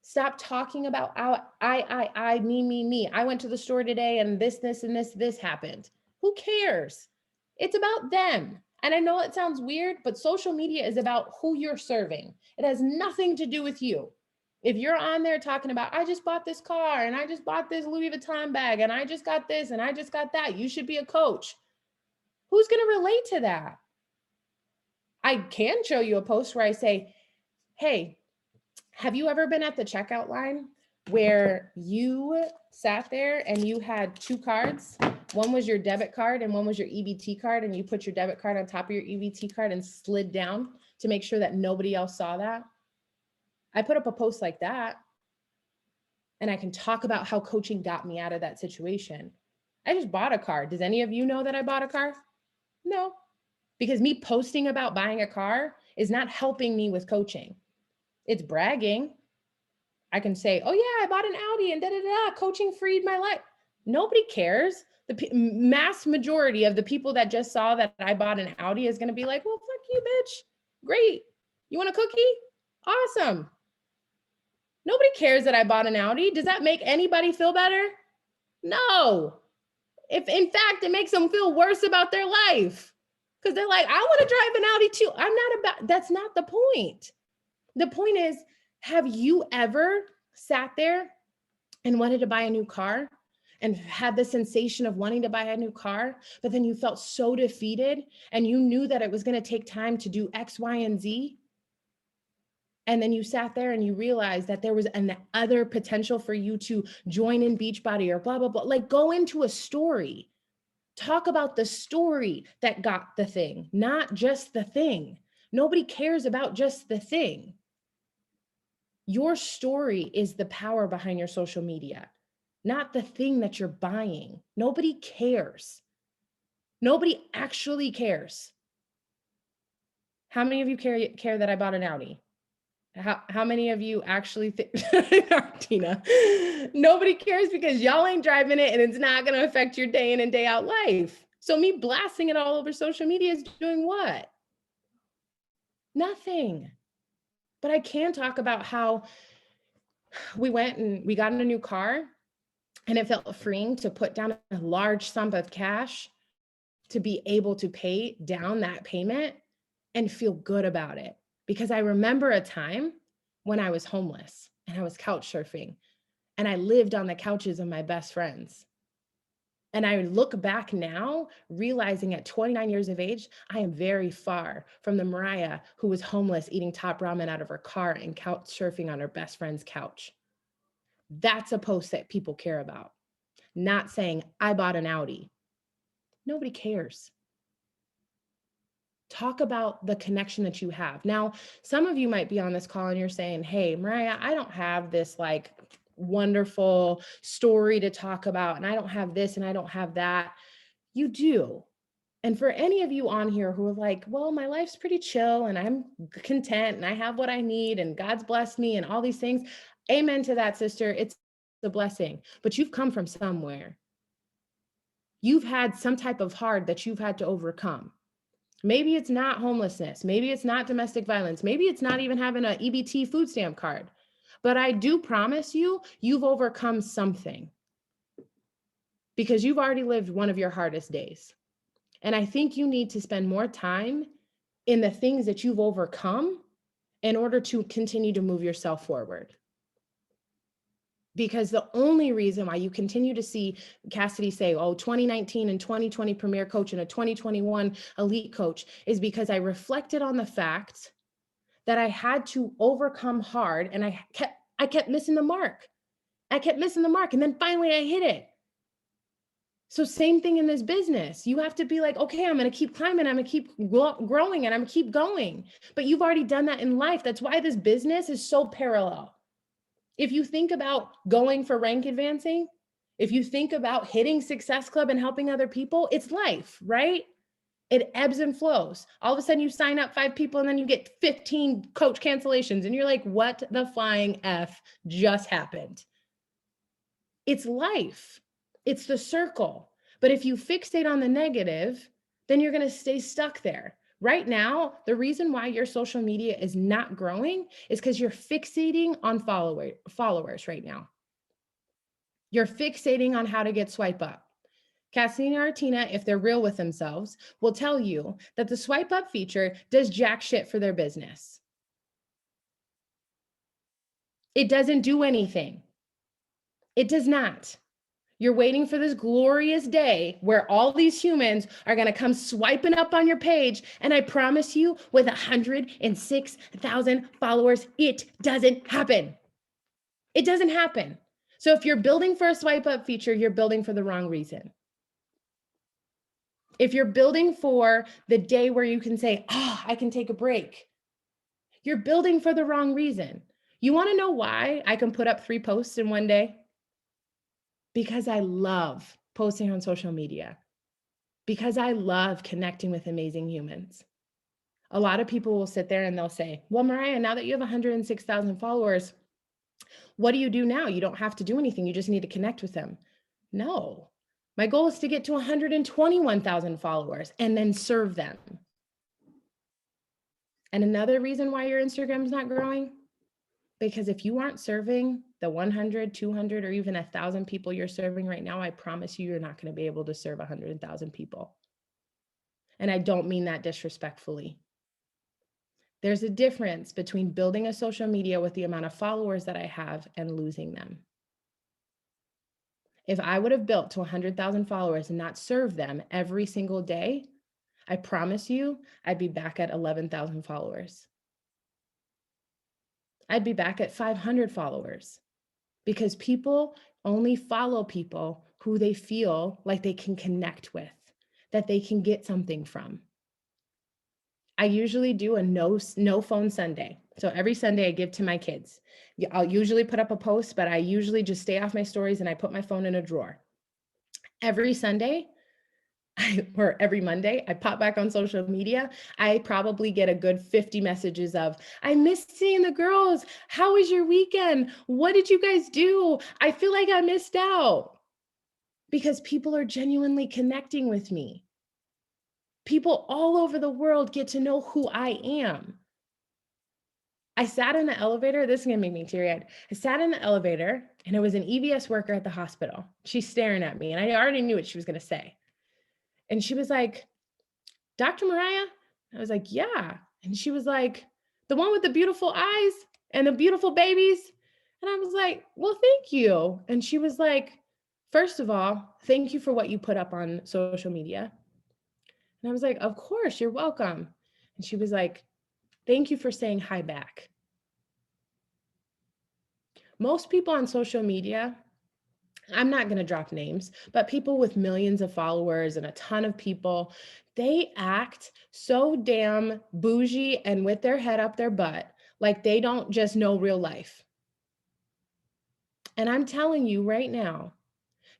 Stop talking about me. I went to the store today and this, and this happened. Who cares? It's about them. And I know it sounds weird, but social media is about who you're serving. It has nothing to do with you. If you're on there talking about, I just bought this car and I just bought this Louis Vuitton bag and I just got this and I just got that, you should be a coach. Who's going to relate to that? I can show you a post where I say, hey, have you ever been at the checkout line where you sat there and you had two cards? One was your debit card and one was your EBT card, and you put your debit card on top of your EBT card and slid down to make sure that nobody else saw that. I put up a post like that, and I can talk about how coaching got me out of that situation. I just bought a car. Does any of you know that I bought a car? No, because me posting about buying a car is not helping me with coaching. It's bragging. I can say, oh yeah, I bought an Audi and coaching freed my life. Nobody cares. The mass majority of the people that just saw that I bought an Audi is going to be like, well, fuck you, bitch. Great. You want a cookie? Awesome. Nobody cares that I bought an Audi. Does that make anybody feel better? No. If in fact, it makes them feel worse about their life because they're like, I want to drive an Audi too. That's not the point. The point is, have you ever sat there and wanted to buy a new car and had the sensation of wanting to buy a new car, but then you felt so defeated and you knew that it was going to take time to do X, Y, and Z? And then you sat there and you realized that there was an other potential for you to join in Beachbody or blah, blah, blah. Like go into a story. Talk about the story that got the thing, not just the thing. Nobody cares about just the thing. Your story is the power behind your social media, not the thing that you're buying. Nobody cares. Nobody actually cares. How many of you care that I bought an Audi? How many of you actually think, Tina, nobody cares because y'all ain't driving it and it's not going to affect your day in and day out life. So me blasting it all over social media is doing what? Nothing. But I can talk about how we went and we got in a new car and it felt freeing to put down a large sum of cash to be able to pay down that payment and feel good about it. Because I remember a time when I was homeless and I was couch surfing and I lived on the couches of my best friends. And I look back now, realizing at 29 years of age, I am very far from the Mariah who was homeless, eating top ramen out of her car and couch surfing on her best friend's couch. That's a post that people care about. Not saying, I bought an Audi. Nobody cares. Talk about the connection that you have. Now, some of you might be on this call and you're saying, hey, Mariah, I don't have this like wonderful story to talk about, and I don't have this and I don't have that. You do. And for any of you on here who are like, well, my life's pretty chill and I'm content and I have what I need and God's blessed me and all these things. Amen to that, sister. It's a blessing, but you've come from somewhere. You've had some type of hard that you've had to overcome. Maybe it's not homelessness. Maybe it's not domestic violence. Maybe it's not even having an EBT food stamp card. But I do promise you, you've overcome something because you've already lived one of your hardest days. And I think you need to spend more time in the things that you've overcome in order to continue to move yourself forward. Because the only reason why you continue to see Cassidy say, oh, 2019 and 2020 Premier Coach and a 2021 Elite Coach is because I reflected on the fact that I had to overcome hard and I kept missing the mark. I kept missing the mark and then finally I hit it. So same thing in this business. You have to be like, okay, I'm going to keep climbing. I'm going to keep growing and I'm going to keep going. But you've already done that in life. That's why this business is so parallel. If you think about going for rank advancing, if you think about hitting Success Club and helping other people, it's life, right? It ebbs and flows. All of a sudden you sign up 5 people and then you get 15 coach cancellations and you're like, what the flying F just happened? It's life. It's the circle. But if you fixate on the negative, then you're going to stay stuck there. Right now, the reason why your social media is not growing is because you're fixating on followers right now. You're fixating on how to get swipe up. Cassina or Tina, if they're real with themselves, will tell you that the swipe up feature does jack shit for their business. It doesn't do anything. It does not. You're waiting for this glorious day where all these humans are going to come swiping up on your page. And I promise you, with 106,000 followers, it doesn't happen. It doesn't happen. So if you're building for a swipe up feature, you're building for the wrong reason. If you're building for the day where you can say, I can take a break, you're building for the wrong reason. You want to know why I can put up 3 posts in one day? Because I love posting on social media, because I love connecting with amazing humans. A lot of people will sit there and they'll say, well, Mariah, now that you have 106,000 followers, what do you do now? You don't have to do anything. You just need to connect with them. No, my goal is to get to 121,000 followers and then serve them. And another reason why your Instagram is not growing, because if you aren't serving the 100, 200, or even 1,000 people you're serving right now, I promise you, you're not going to be able to serve 100,000 people. And I don't mean that disrespectfully. There's a difference between building a social media with the amount of followers that I have and losing them. If I would have built to 100,000 followers and not served them every single day, I promise you, I'd be back at 11,000 followers. I'd be back at 500 followers, because people only follow people who they feel like they can connect with, that they can get something from. I usually do a no phone Sunday. So every Sunday I give to my kids. I'll usually put up a post, but I usually just stay off my stories and I put my phone in a drawer. Every Sunday, or every Monday, I pop back on social media. I probably get a good 50 messages of, I missed seeing the girls. How was your weekend? What did you guys do? I feel like I missed out, because people are genuinely connecting with me. People all over the world get to know who I am. I sat in the elevator. This is going to make me teary-eyed. I sat in the elevator and it was an EVS worker at the hospital. She's staring at me and I already knew what she was going to say. And she was like, Dr. Mariah? I was like, yeah. And she was like, the one with the beautiful eyes and the beautiful babies? And I was like, well, thank you. And she was like, first of all, thank you for what you put up on social media. And I was like, of course, you're welcome. And she was like, thank you for saying hi back. Most people on social media, I'm not going to drop names, but people with millions of followers and a ton of people, they act so damn bougie and with their head up their butt, like they don't just know real life. And I'm telling you right now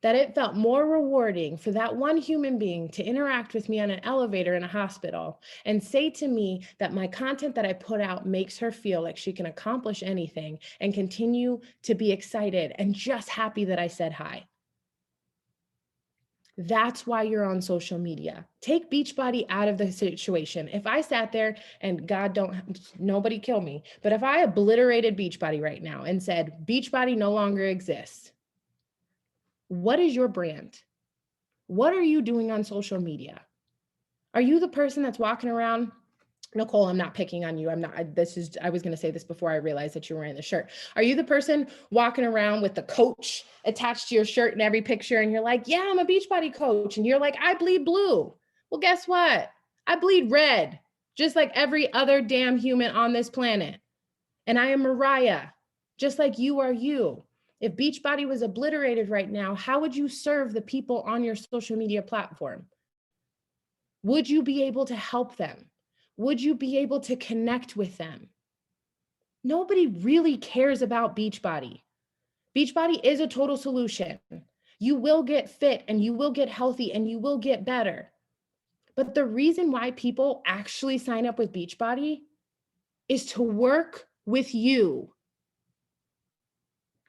that it felt more rewarding for that one human being to interact with me on an elevator in a hospital and say to me that my content that I put out makes her feel like she can accomplish anything and continue to be excited and just happy that I said hi. That's why you're on social media. Take Beachbody out of the situation. If I sat there and God don't, nobody kill me, but if I obliterated Beachbody right now and said Beachbody no longer exists, what is your brand? What are you doing on social media? Are you the person that's walking around? Nicole, I'm not picking on you. I was going to say this before I realized that you were wearing the shirt. Are you the person walking around with the coach attached to your shirt in every picture? And you're like, yeah, I'm a Beachbody coach. And you're like, I bleed blue. Well, guess what? I bleed red, just like every other damn human on this planet. And I am Mariah, just like you are you. If Beachbody was obliterated right now, how would you serve the people on your social media platform? Would you be able to help them? Would you be able to connect with them? Nobody really cares about Beachbody. Beachbody is a total solution. You will get fit and you will get healthy and you will get better. But the reason why people actually sign up with Beachbody is to work with you.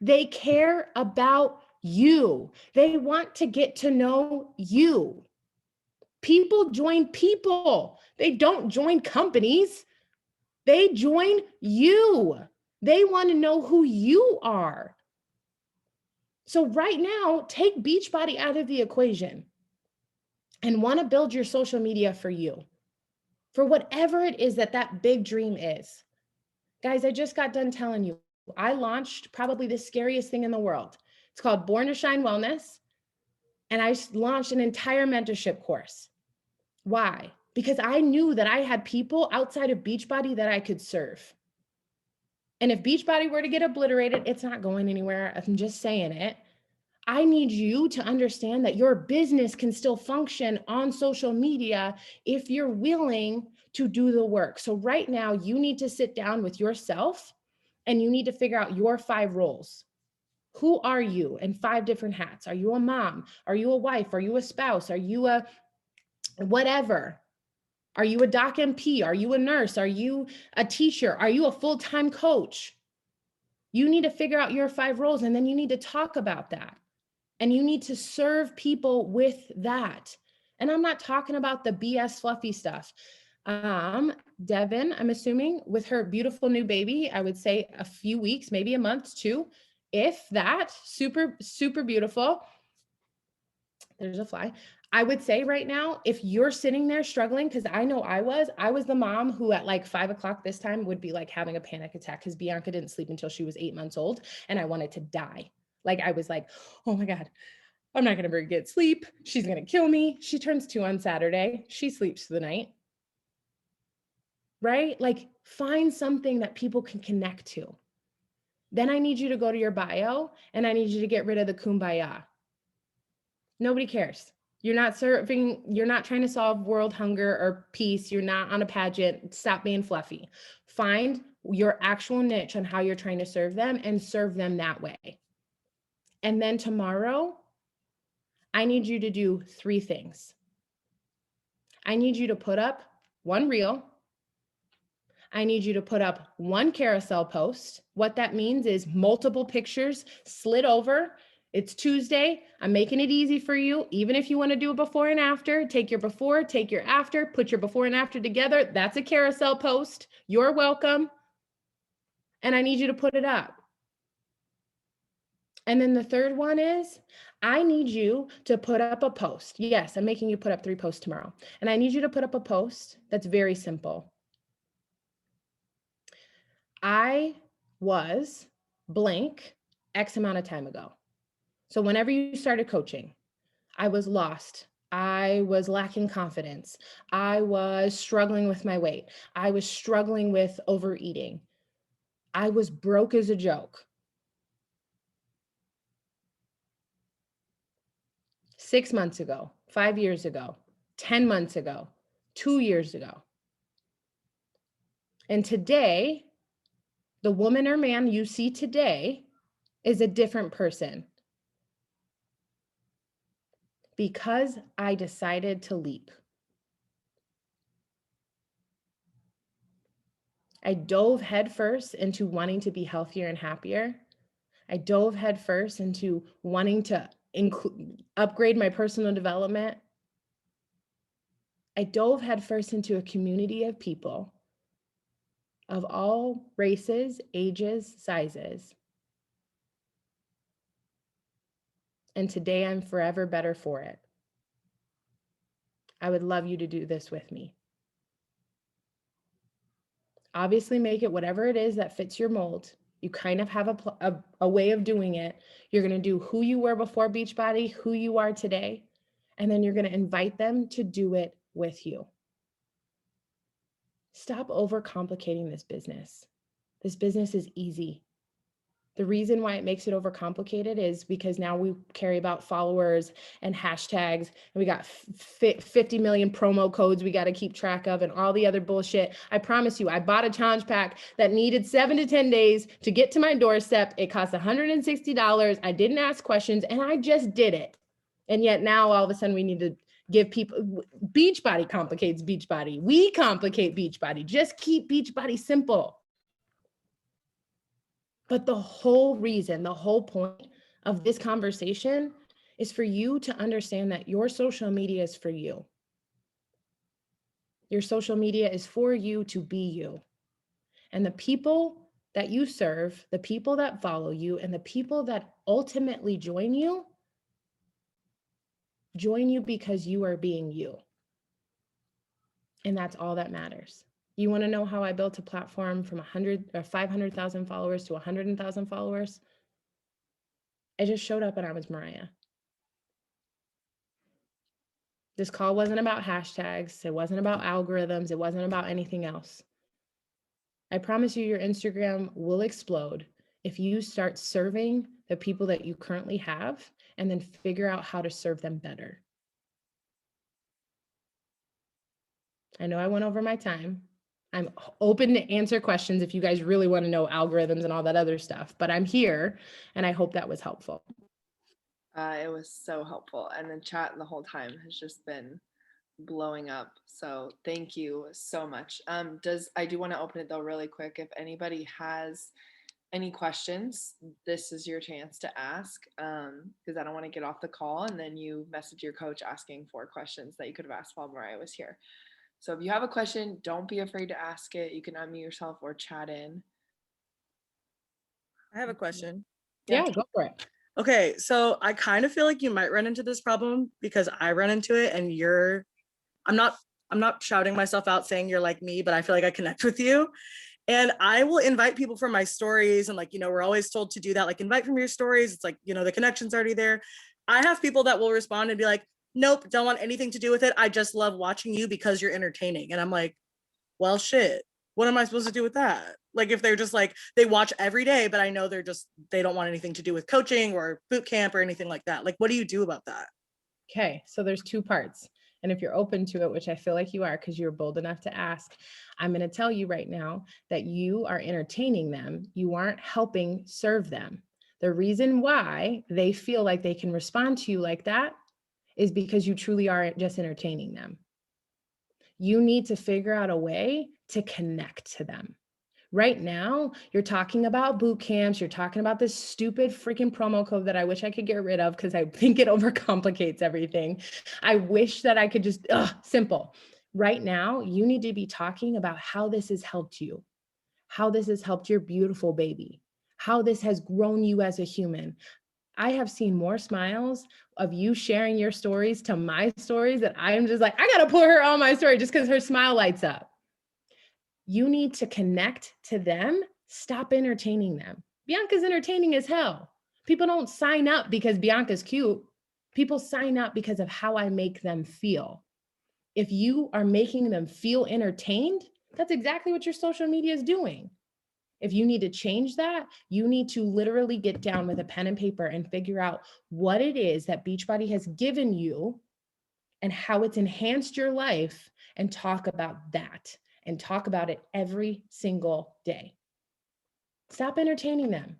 They care about you. They want to get to know you. People join people. They don't join companies. They join you. They want to know who you are. So right now, take Beachbody out of the equation and want to build your social media for you, for whatever it is that big dream is. Guys, I just got done telling you, I launched probably the scariest thing in the world. It's called Born to Shine Wellness. And I launched an entire mentorship course. Why? Because I knew that I had people outside of Beachbody that I could serve. And if Beachbody were to get obliterated, it's not going anywhere. I'm just saying it. I need you to understand that your business can still function on social media if you're willing to do the work. So right now, you need to sit down with yourself and you need to figure out your 5 roles. Who are you in 5 different hats? Are you a mom? Are you a wife? Are you a spouse? Are you a whatever? Are you a doc MP? Are you a nurse? Are you a teacher? Are you a full-time coach? You need to figure out your 5 roles and then you need to talk about that. And you need to serve people with that. And I'm not talking about the BS fluffy stuff. Devin, I'm assuming with her beautiful new baby, I would say a few weeks, maybe a month, 2, if that, super, super beautiful. There's a fly. I would say right now, if you're sitting there struggling, because I know I was the mom who at like 5 o'clock this time would be like having a panic attack because Bianca didn't sleep until she was 8 months old and I wanted to die. Like I was like, oh my God, I'm not going to get sleep. She's going to kill me. She turns 2 on Saturday. She sleeps through the night. Right? Like find something that people can connect to. Then I need you to go to your bio and I need you to get rid of the kumbaya. Nobody cares. You're not trying to solve world hunger or peace. You're not on a pageant. Stop being fluffy. Find your actual niche on how you're trying to serve them and serve them that way. And then tomorrow, I need you to do 3 things. I need you to put up one reel. I need you to put up one carousel post. What that means is multiple pictures slid over. It's Tuesday. I'm making it easy for you. Even if you want to do a before and after, take your before, take your after, put your before and after together. That's a carousel post. You're welcome. And I need you to put it up. And then the third one is I need you to put up a post. Yes, I'm making you put up 3 posts tomorrow. And I need you to put up a post that's very simple. I was blank X amount of time ago. So whenever you started coaching, I was lost. I was lacking confidence. I was struggling with my weight. I was struggling with overeating. I was broke as a joke. 6 months ago, 5 years ago, 10 months ago, 2 years ago. And today, the woman or man you see today is a different person because I decided to leap. I dove headfirst into wanting to be healthier and happier. I dove headfirst into wanting to upgrade my personal development. I dove headfirst into a community of people of all races, ages, sizes. And today I'm forever better for it. I would love you to do this with me. Obviously, make it whatever it is that fits your mold. You kind of have a way of doing it. You're going to do who you were before Beachbody, who you are today, and then you're going to invite them to do it with you. Stop overcomplicating this business. This business is easy. The reason why it makes it overcomplicated is because now we care about followers and hashtags, and we got 50 million promo codes we got to keep track of and all the other bullshit. I promise you, I bought a challenge pack that needed 7 to 10 days to get to my doorstep. It cost $160. I didn't ask questions and I just did it. And yet now all of a sudden we need to give people, Beachbody complicates Beachbody. We complicate Beachbody. Just keep Beachbody simple. But the whole reason, the whole point of this conversation is for you to understand that your social media is for you. Your social media is for you to be you. And the people that you serve, the people that follow you, and the people that ultimately join you because you are being you. And that's all that matters. You want to know how I built a platform from 100 or 500,000 followers to 100,000 followers? I just showed up and I was Mariah. This call wasn't about hashtags. It wasn't about algorithms. It wasn't about anything else. I promise you, your Instagram will explode if you start serving the people that you currently have and then figure out how to serve them better. I know I went over my time. I'm open to answer questions if you guys really want to know algorithms and all that other stuff, but I'm here and I hope that was helpful. It was so helpful. And the chat the whole time has just been blowing up. So thank you so much. I do want to open it though really quick. If anybody has any questions, this is your chance to ask, because I don't want to get off the call and then you message your coach asking for questions that you could have asked while Mariah was here. So if you have a question, don't be afraid to ask it. You can unmute yourself or chat in. I have a question. Yeah, go for it. Okay, so I kind of feel like you might run into this problem because I run into it and I'm not shouting myself out saying you're like me, but I feel like I connect with you. And I will invite people from my stories and we're always told to do that, invite from your stories. It's the connection's already there. I have people that will respond and be like, nope, don't want anything to do with it. I just love watching you because you're entertaining. And I'm like, well, shit, what am I supposed to do with that? If they're just they watch every day, but I know they don't want anything to do with coaching or boot camp or anything like that. What do you do about that? Okay, so there's 2 parts. And if you're open to it, which I feel like you are because you're bold enough to ask, I'm going to tell you right now that you are entertaining them. You aren't helping serve them. The reason why they feel like they can respond to you like that is because you truly are just entertaining them. You need to figure out a way to connect to them. Right now, you're talking about boot camps. You're talking about this stupid freaking promo code that I wish I could get rid of because I think it overcomplicates everything. I wish that I could just, simple. Right now, you need to be talking about how this has helped you, how this has helped your beautiful baby, how this has grown you as a human. I have seen more smiles of you sharing your stories to my stories that I'm just like, I got to put her on my story just because her smile lights up. You need to connect to them. Stop entertaining them. Bianca's entertaining as hell. People don't sign up because Bianca's cute. People sign up because of how I make them feel. If you are making them feel entertained, that's exactly what your social media is doing. If you need to change that, you need to literally get down with a pen and paper and figure out what it is that Beachbody has given you and how it's enhanced your life, and talk about that, and talk about it every single day. Stop entertaining them.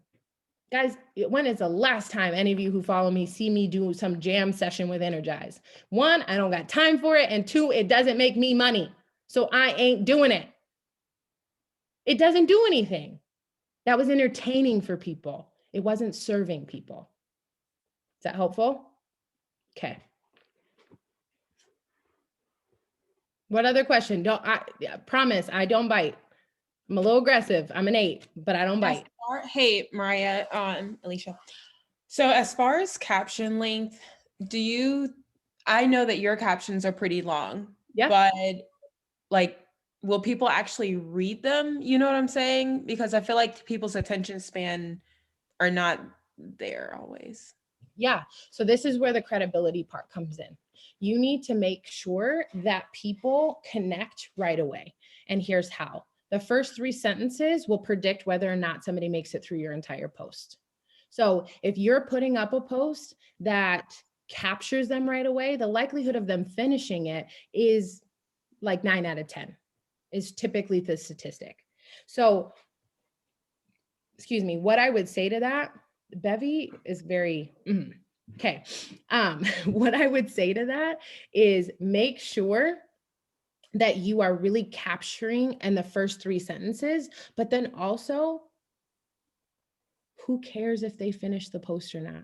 Guys, when is the last time any of you who follow me see me do some jam session with Energize? One, I don't got time for it. And two, it doesn't make me money. So I ain't doing it. It doesn't do anything. That was entertaining for people. It wasn't serving people. Is that helpful? Okay. What other question? I promise I don't bite. I'm a little aggressive. I'm an 8, but I don't bite. Hey, Mariah, Alicia. So as far as caption length, I know that your captions are pretty long, Yeah. but like, will people actually read them? You know what I'm saying? Because I feel like people's attention span are not there always. Yeah. So this is where the credibility part comes in. You need to make sure that people connect right away. And here's how. The first 3 sentences will predict whether or not somebody makes it through your entire post. So if you're putting up a post that captures them right away, the likelihood of them finishing it is like 9 out of 10 is typically the statistic. So, excuse me, what I would say to that, Bevy is very, okay. What I would say to that is make sure that you are really capturing in the first 3 sentences, but then also, who cares if they finish the post or not?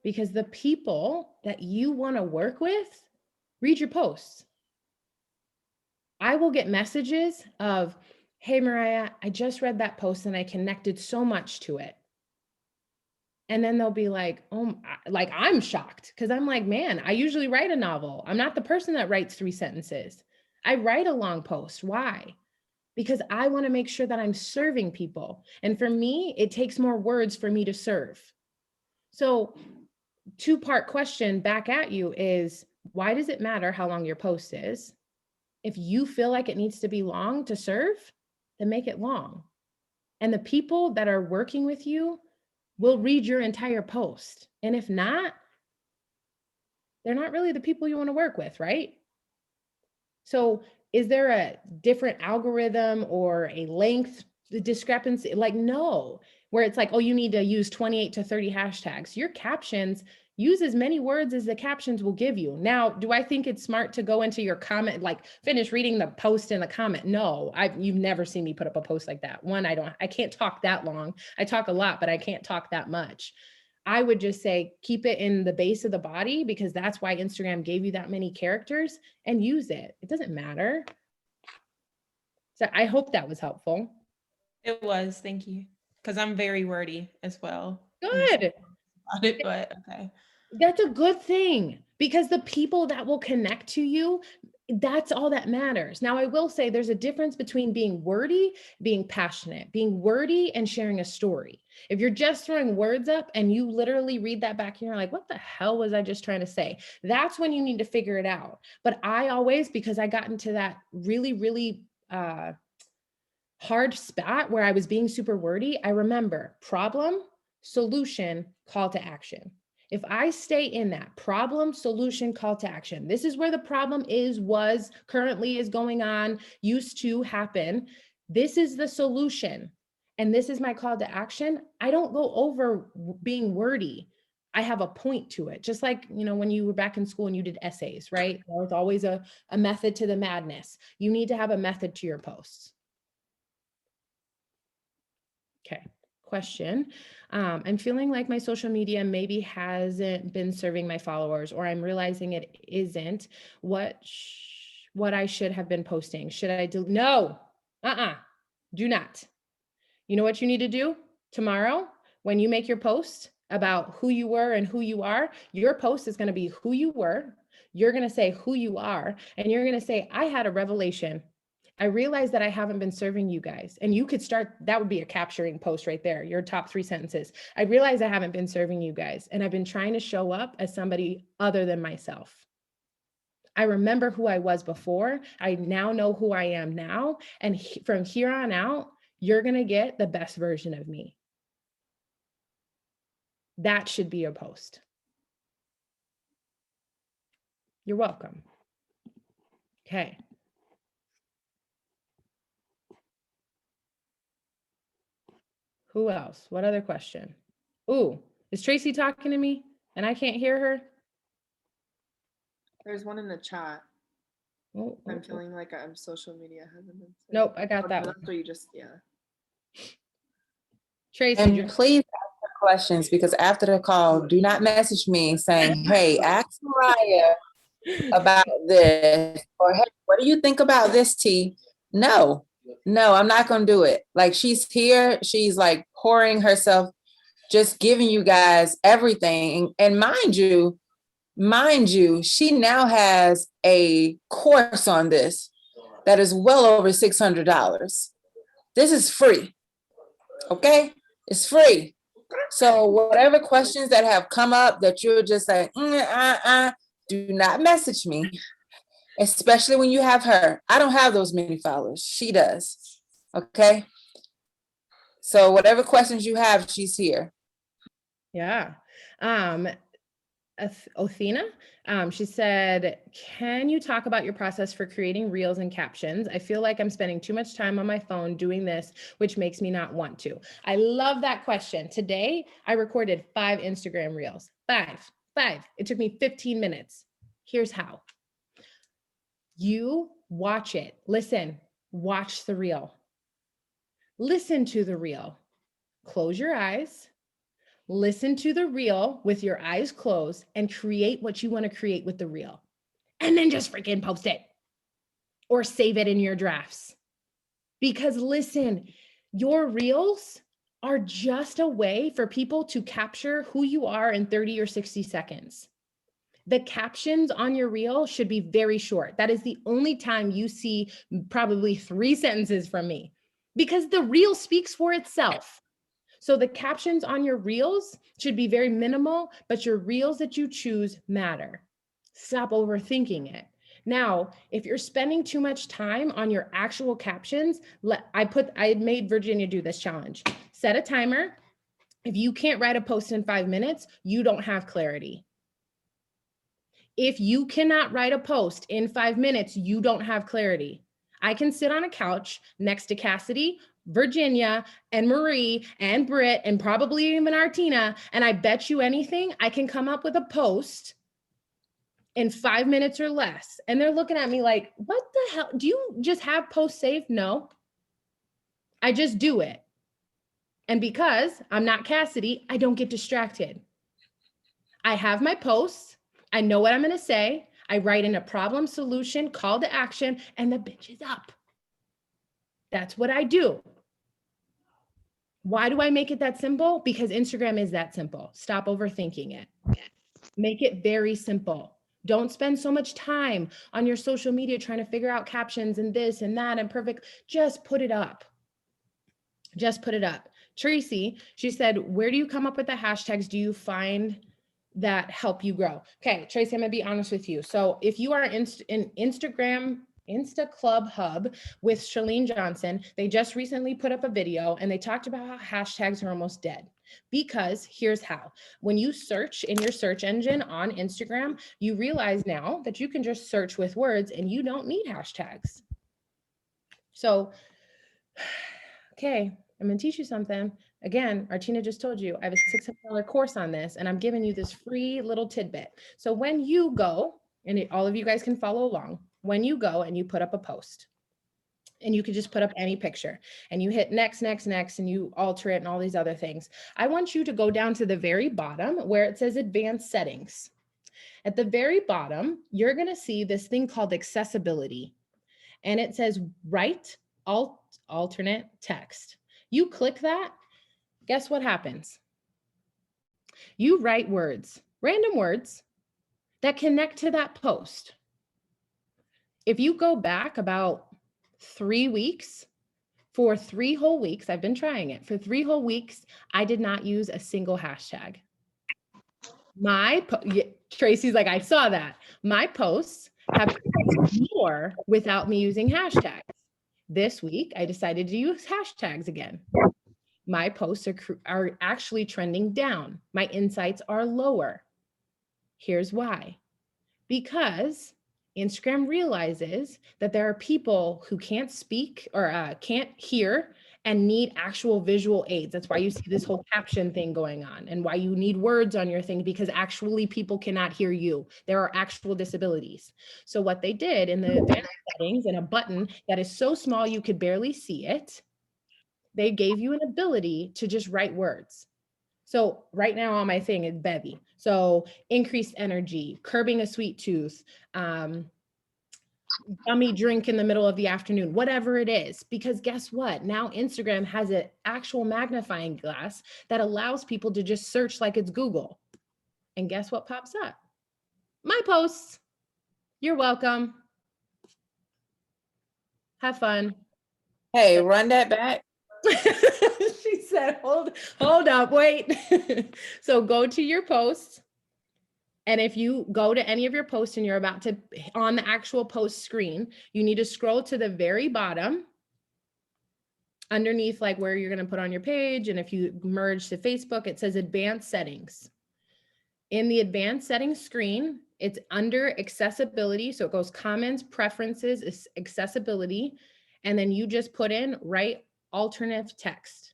Because the people that you want to work with read your posts. I will get messages of, hey, Mariah, I just read that post and I connected so much to it. And then they'll be like, oh, like I'm shocked because I'm like, man, I usually write a novel. I'm not the person that writes 3 sentences. I write a long post. Why? Because I want to make sure that I'm serving people. And for me, it takes more words for me to serve. So 2-part question back at you is, why does it matter how long your post is? If you feel like it needs to be long to serve, then make it long. And the people that are working with you will read your entire post. And if not, they're not really the people you want to work with, right? So is there a different algorithm or a length discrepancy? Like, no, where it's like, oh, you need to use 28 to 30 hashtags. Your captions, use as many words as the captions will give you. Now, do I think it's smart to go into your comment, like finish reading the post in the comment? No, you've never seen me put up a post like that. One, I can't talk that long. I talk a lot, but I can't talk that much. I would just say, keep it in the base of the body because that's why Instagram gave you that many characters, and use it. It doesn't matter. So I hope that was helpful. It was, thank you. Because I'm very wordy as well. Good. About it, but okay. That's a good thing because the people that will connect to you, that's all that matters. Now, I will say there's a difference between being wordy, being passionate, being wordy and sharing a story. If you're just throwing words up and you literally read that back and you're like, what the hell was I just trying to say? That's when you need to figure it out. But I always, because I got into that really, really hard spot where I was being super wordy, I remember problem, solution, call to action. If I stay in that problem, solution, call to action, this is where the problem is, was, currently is going on, used to happen. This is the solution. And this is my call to action. I don't go over being wordy. I have a point to it. Just like, when you were back in school and you did essays, right? There was always a method to the madness. You need to have a method to your posts. Okay. Question. I'm feeling like my social media maybe hasn't been serving my followers, or I'm realizing it isn't what I should have been posting. Should I do? No, do not. You know what you need to do tomorrow when you make your post about who you were and who you are? Your post is going to be who you were. You're going to say who you are, and you're going to say, I had a revelation. I realized that I haven't been serving you guys. And you could start, that would be a capturing post right there. Your top 3 sentences. I realized I haven't been serving you guys, and I've been trying to show up as somebody other than myself. I remember who I was before. I now know who I am now. And from here on out, you're going to get the best version of me. That should be a post. You're welcome. Okay. Who else? What other question? Ooh, is Tracy talking to me and I can't hear her? There's one in the chat. Oh, I'm feeling like I'm social media hasn't been. Nope, I got that one. So you just, yeah. Tracy, And please ask the questions, because after the call, do not message me saying, hey, ask Mariah about this, or hey, what do you think about this, T? No, I'm not going to do it. Like, she's here. She's like pouring herself, just giving you guys everything. And mind you, she now has a course on this that is well over $600. This is free. Okay? It's free. So whatever questions that have come up that you're just like, do not message me, especially when you have her. I don't have those many followers. She does. Okay? So whatever questions you have, she's here. Yeah. Othina, she said, can you talk about your process for creating reels and captions? I feel like I'm spending too much time on my phone doing this, which makes me not want to. I love that question. Today, I recorded 5 Instagram reels. 5. It took me 15 minutes. Here's how. You watch it. Listen, watch the reel. Listen to the reel. Close your eyes. Listen to the reel with your eyes closed and create what you want to create with the reel. And then just freaking post it or save it in your drafts. Because listen, your reels are just a way for people to capture who you are in 30 or 60 seconds. The captions on your reel should be very short. That is the only time you see probably 3 sentences from me, because the reel speaks for itself. So the captions on your reels should be very minimal, but your reels that you choose matter. Stop overthinking it. Now, if you're spending too much time on your actual captions, I made Virginia do this challenge. Set a timer. If you can't write a post in 5 minutes, you don't have clarity. If you cannot write a post in 5 minutes, you don't have clarity. I can sit on a couch next to Cassidy, Virginia, and Marie, and Britt, and probably even Artina, and I bet you anything, I can come up with a post in 5 minutes or less. And they're looking at me like, what the hell? Do you just have posts saved? No. I just do it. And because I'm not Cassidy, I don't get distracted. I have my posts. I know what I'm going to say. I write in a problem, solution, call to action, and the bitch is up. That's what I do. Why do I make it that simple? Because Instagram is that simple. Stop overthinking it. Make it very simple. Don't spend so much time on your social media trying to figure out captions and this and that and perfect. Just put it up. Just put it up. Tracy, she said, where do you come up with the hashtags? Do you find that help you grow? Okay, Tracy, I'm gonna be honest with you. So if you are in Instagram, Insta Club Hub with Charlene Johnson, they just recently put up a video and they talked about how hashtags are almost dead. Because here's how. When you search in your search engine on Instagram, you realize now that you can just search with words and you don't need hashtags. So, okay, I'm going to teach you something. Again, Artina just told you I have a $600 course on this, and I'm giving you this free little tidbit. So when you go, and all of you guys can follow along, when you go and you put up a post, and you could just put up any picture and you hit next, next, next, and you alter it and all these other things. I want you to go down to the very bottom where it says advanced settings. At the very bottom, you're going to see this thing called accessibility. And it says write alternate text. You click that, guess what happens? You write words, random words that connect to that post. If you go back about 3 weeks, for 3 whole weeks, I've been trying it. For 3 whole weeks, I did not use a single hashtag. Tracy's like, I saw that. My posts have more without me using hashtags. This week, I decided to use hashtags again. My posts are actually trending down. My insights are lower. Here's why. Because Instagram realizes that there are people who can't speak or can't hear and need actual visual aids. That's why you see this whole caption thing going on and why you need words on your thing, because actually people cannot hear you. There are actual disabilities. So what they did in the advanced settings, in a button that is so small you could barely see it, they gave you an ability to just write words. So right now on my thing is bevy. So increased energy, curbing a sweet tooth, yummy drink in the middle of the afternoon, whatever it is. Because guess what? Now Instagram has an actual magnifying glass that allows people to just search like it's Google. And guess what pops up? My posts. You're welcome. Have fun. Hey, run that back. She said, hold up, wait. So go to your posts. And if you go to any of your posts and you're about to, on the actual post screen, you need to scroll to the very bottom underneath like where you're going to put on your page. And if you merge to Facebook, it says advanced settings. In the advanced settings screen, it's under accessibility. So it goes comments, preferences, accessibility. And then you just put in write alternative text.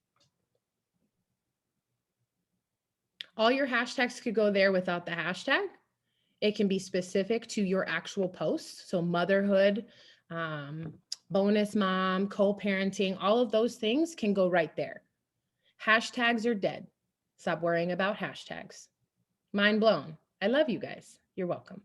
All your hashtags could go there without the hashtag. It can be specific to your actual post. So motherhood, bonus mom, co-parenting, all of those things can go right there. Hashtags are dead. Stop worrying about hashtags. Mind blown. I love you guys. You're welcome.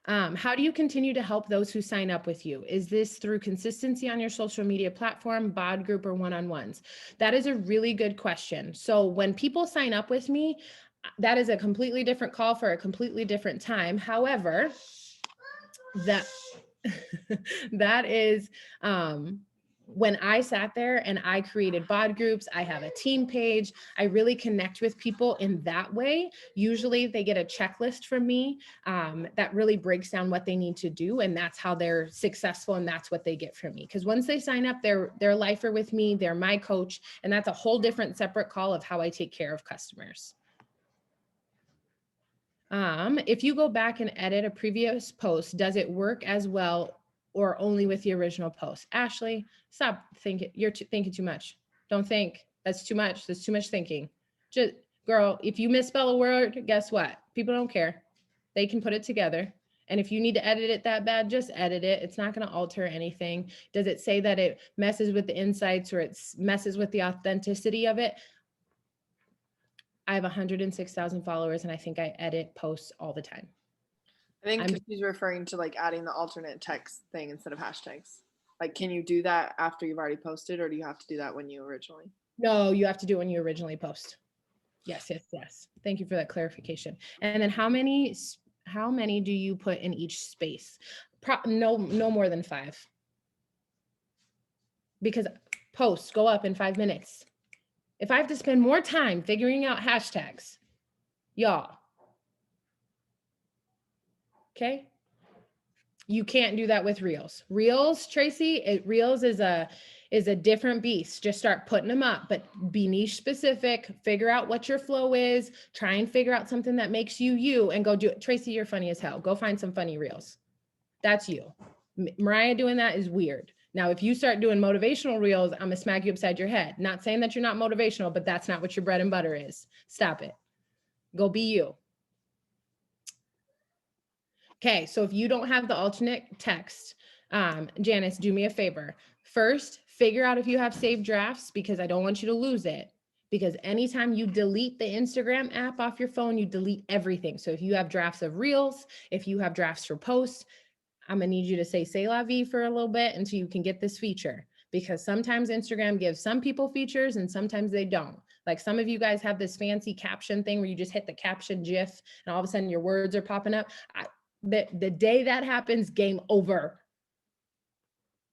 How do you continue to help those who sign up with you? Is this through consistency on your social media platform, bod group, or one-on-ones? That is a really good question. So when people sign up with me, that is a completely different call for a completely different time. However, that is when I sat there and I created bod groups, I have a team page, I really connect with people in that way. Usually they get a checklist from me that really breaks down what they need to do. And that's how they're successful. And that's what they get from me. Because once they sign up, they're a lifer with me, they're my coach. And that's a whole different separate call of how I take care of customers. If you go back and edit a previous post, does it work as well or only with the original post? Ashley, stop thinking. You're thinking too much. Don't think. That's too much. That's too much thinking. Just, girl, if you misspell a word, guess what? People don't care. They can put it together. And if you need to edit it that bad, just edit it. It's not going to alter anything. Does it say that it messes with the insights or it messes with the authenticity of it? I have 106,000 followers and I think I edit posts all the time. I think she's referring to like adding the alternate text thing instead of hashtags. Like, can you do that after you've already posted, or do you have to do that when you originally? No, you have to do it when you originally post. Yes. Thank you for that clarification. And then how many do you put in each space? No more than 5. Because posts go up in 5 minutes. If I have to spend more time figuring out hashtags, y'all, okay? You can't do that with Reels. Reels, Tracy, Reels is a different beast. Just start putting them up, but be niche specific, figure out what your flow is, try and figure out something that makes you, and go do it. Tracy, you're funny as hell. Go find some funny Reels. That's you. Mariah doing that is weird. Now, if you start doing motivational reels, I'm gonna smack you upside your head. Not saying that you're not motivational, but that's not what your bread and butter is. Stop it. Go be you. Okay, so if you don't have the alternate text, Janice, do me a favor. First, figure out if you have saved drafts, because I don't want you to lose it. Because anytime you delete the Instagram app off your phone, you delete everything. So if you have drafts of reels, if you have drafts for posts, I'm gonna need you to say "c'est la vie" for a little bit until you can get this feature. Because sometimes Instagram gives some people features and sometimes they don't. Like some of you guys have this fancy caption thing where you just hit the caption GIF and all of a sudden your words are popping up. The day that happens, game over.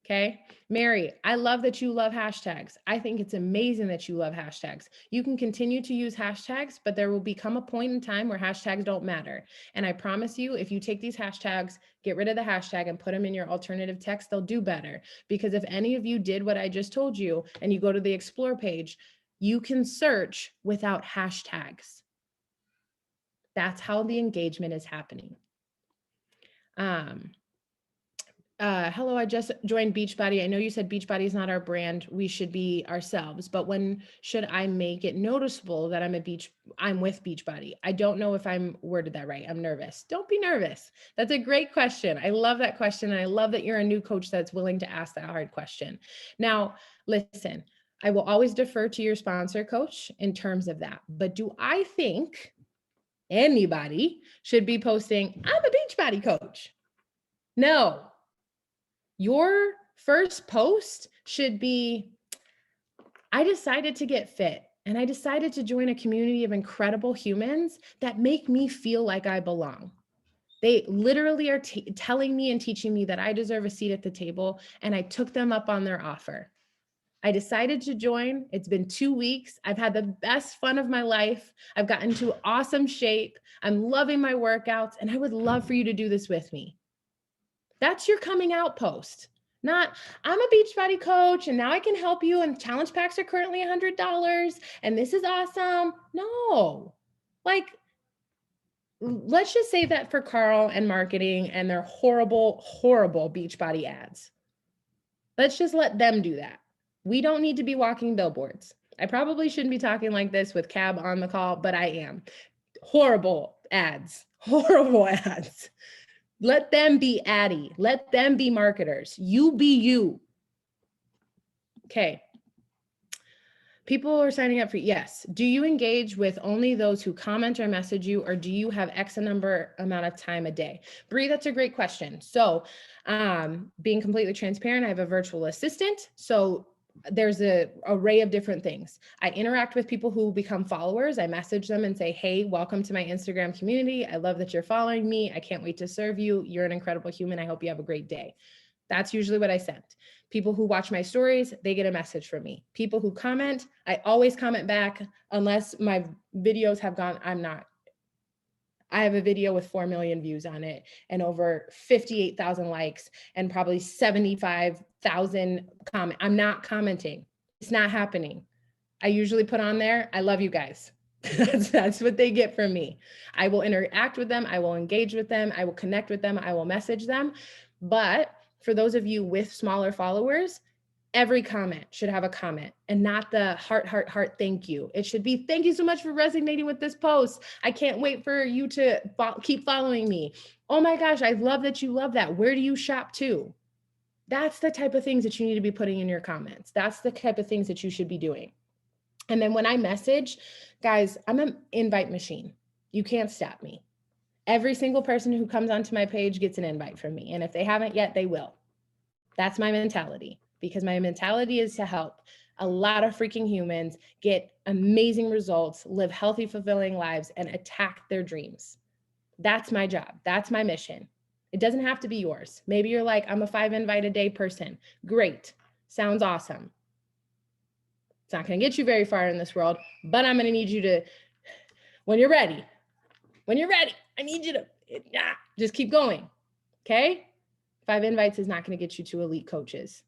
Okay. Mary, I love that you love hashtags. I think it's amazing that you love hashtags. You can continue to use hashtags, but there will become a point in time where hashtags don't matter. And I promise you, if you take these hashtags, get rid of the hashtag and put them in your alternative text, they'll do better. Because if any of you did what I just told you and you go to the explore page, you can search without hashtags. That's how the engagement is happening. Hello, I just joined Beachbody. I know you said Beachbody is not our brand. We should be ourselves, but when should I make it noticeable that I'm with Beachbody? I don't know if I'm worded that right. I'm nervous. Don't be nervous. That's a great question. I love that question. And I love that you're a new coach that's willing to ask that hard question. Now, listen, I will always defer to your sponsor coach in terms of that. But do I think anybody should be posting, "I'm a Beachbody coach"? No. Your first post should be, "I decided to get fit and I decided to join a community of incredible humans that make me feel like I belong. They literally are telling me and teaching me that I deserve a seat at the table, and I took them up on their offer. I decided to join. It's been 2 weeks. I've had the best fun of my life. I've gotten into awesome shape. I'm loving my workouts, and I would love for you to do this with me." That's your coming out post. Not, "I'm a Beachbody coach and now I can help you and challenge packs are currently $100 and this is awesome." No, like, let's just say that for Carl and marketing and their horrible, horrible Beachbody ads. Let's just let them do that. We don't need to be walking billboards. I probably shouldn't be talking like this with Cab on the call, but I am. Horrible ads, horrible ads. Let them be Addy. Let them be marketers. You be you. Okay. People are signing up for, yes. Do you engage with only those who comment or message you, or do you have X amount of time a day? Bree, that's a great question. So being completely transparent, I have a virtual assistant. So there's an array of different things. I interact with people who become followers. I message them and say, "Hey, welcome to my Instagram community. I love that you're following me. I can't wait to serve you. You're an incredible human. I hope you have a great day." That's usually what I send. People who watch my stories, they get a message from me. People who comment, I always comment back unless my videos have gone, I have a video with 4 million views on it and over 58,000 likes and probably 75,000 comments. I'm not commenting. It's not happening. I usually put on there, "I love you guys." That's what they get from me. I will interact with them. I will engage with them. I will connect with them. I will message them. But for those of you with smaller followers, every comment should have a comment and not the heart, heart, heart, thank you. It should be, "Thank you so much for resonating with this post. I can't wait for you to keep following me. Oh my gosh, I love that you love that. Where do you shop too?" That's the type of things that you need to be putting in your comments. That's the type of things that you should be doing. And then when I message, guys, I'm an invite machine. You can't stop me. Every single person who comes onto my page gets an invite from me. And if they haven't yet, they will. That's my mentality, because my mentality is to help a lot of freaking humans get amazing results, live healthy, fulfilling lives, and attack their dreams. That's my job. That's my mission. It doesn't have to be yours. Maybe you're like, "I'm a 5 invite a day person." Great. Sounds awesome. It's not going to get you very far in this world, but I'm going to need you to, when you're ready, I need you to just keep going. Okay? 5 invites is not going to get you to elite coaches.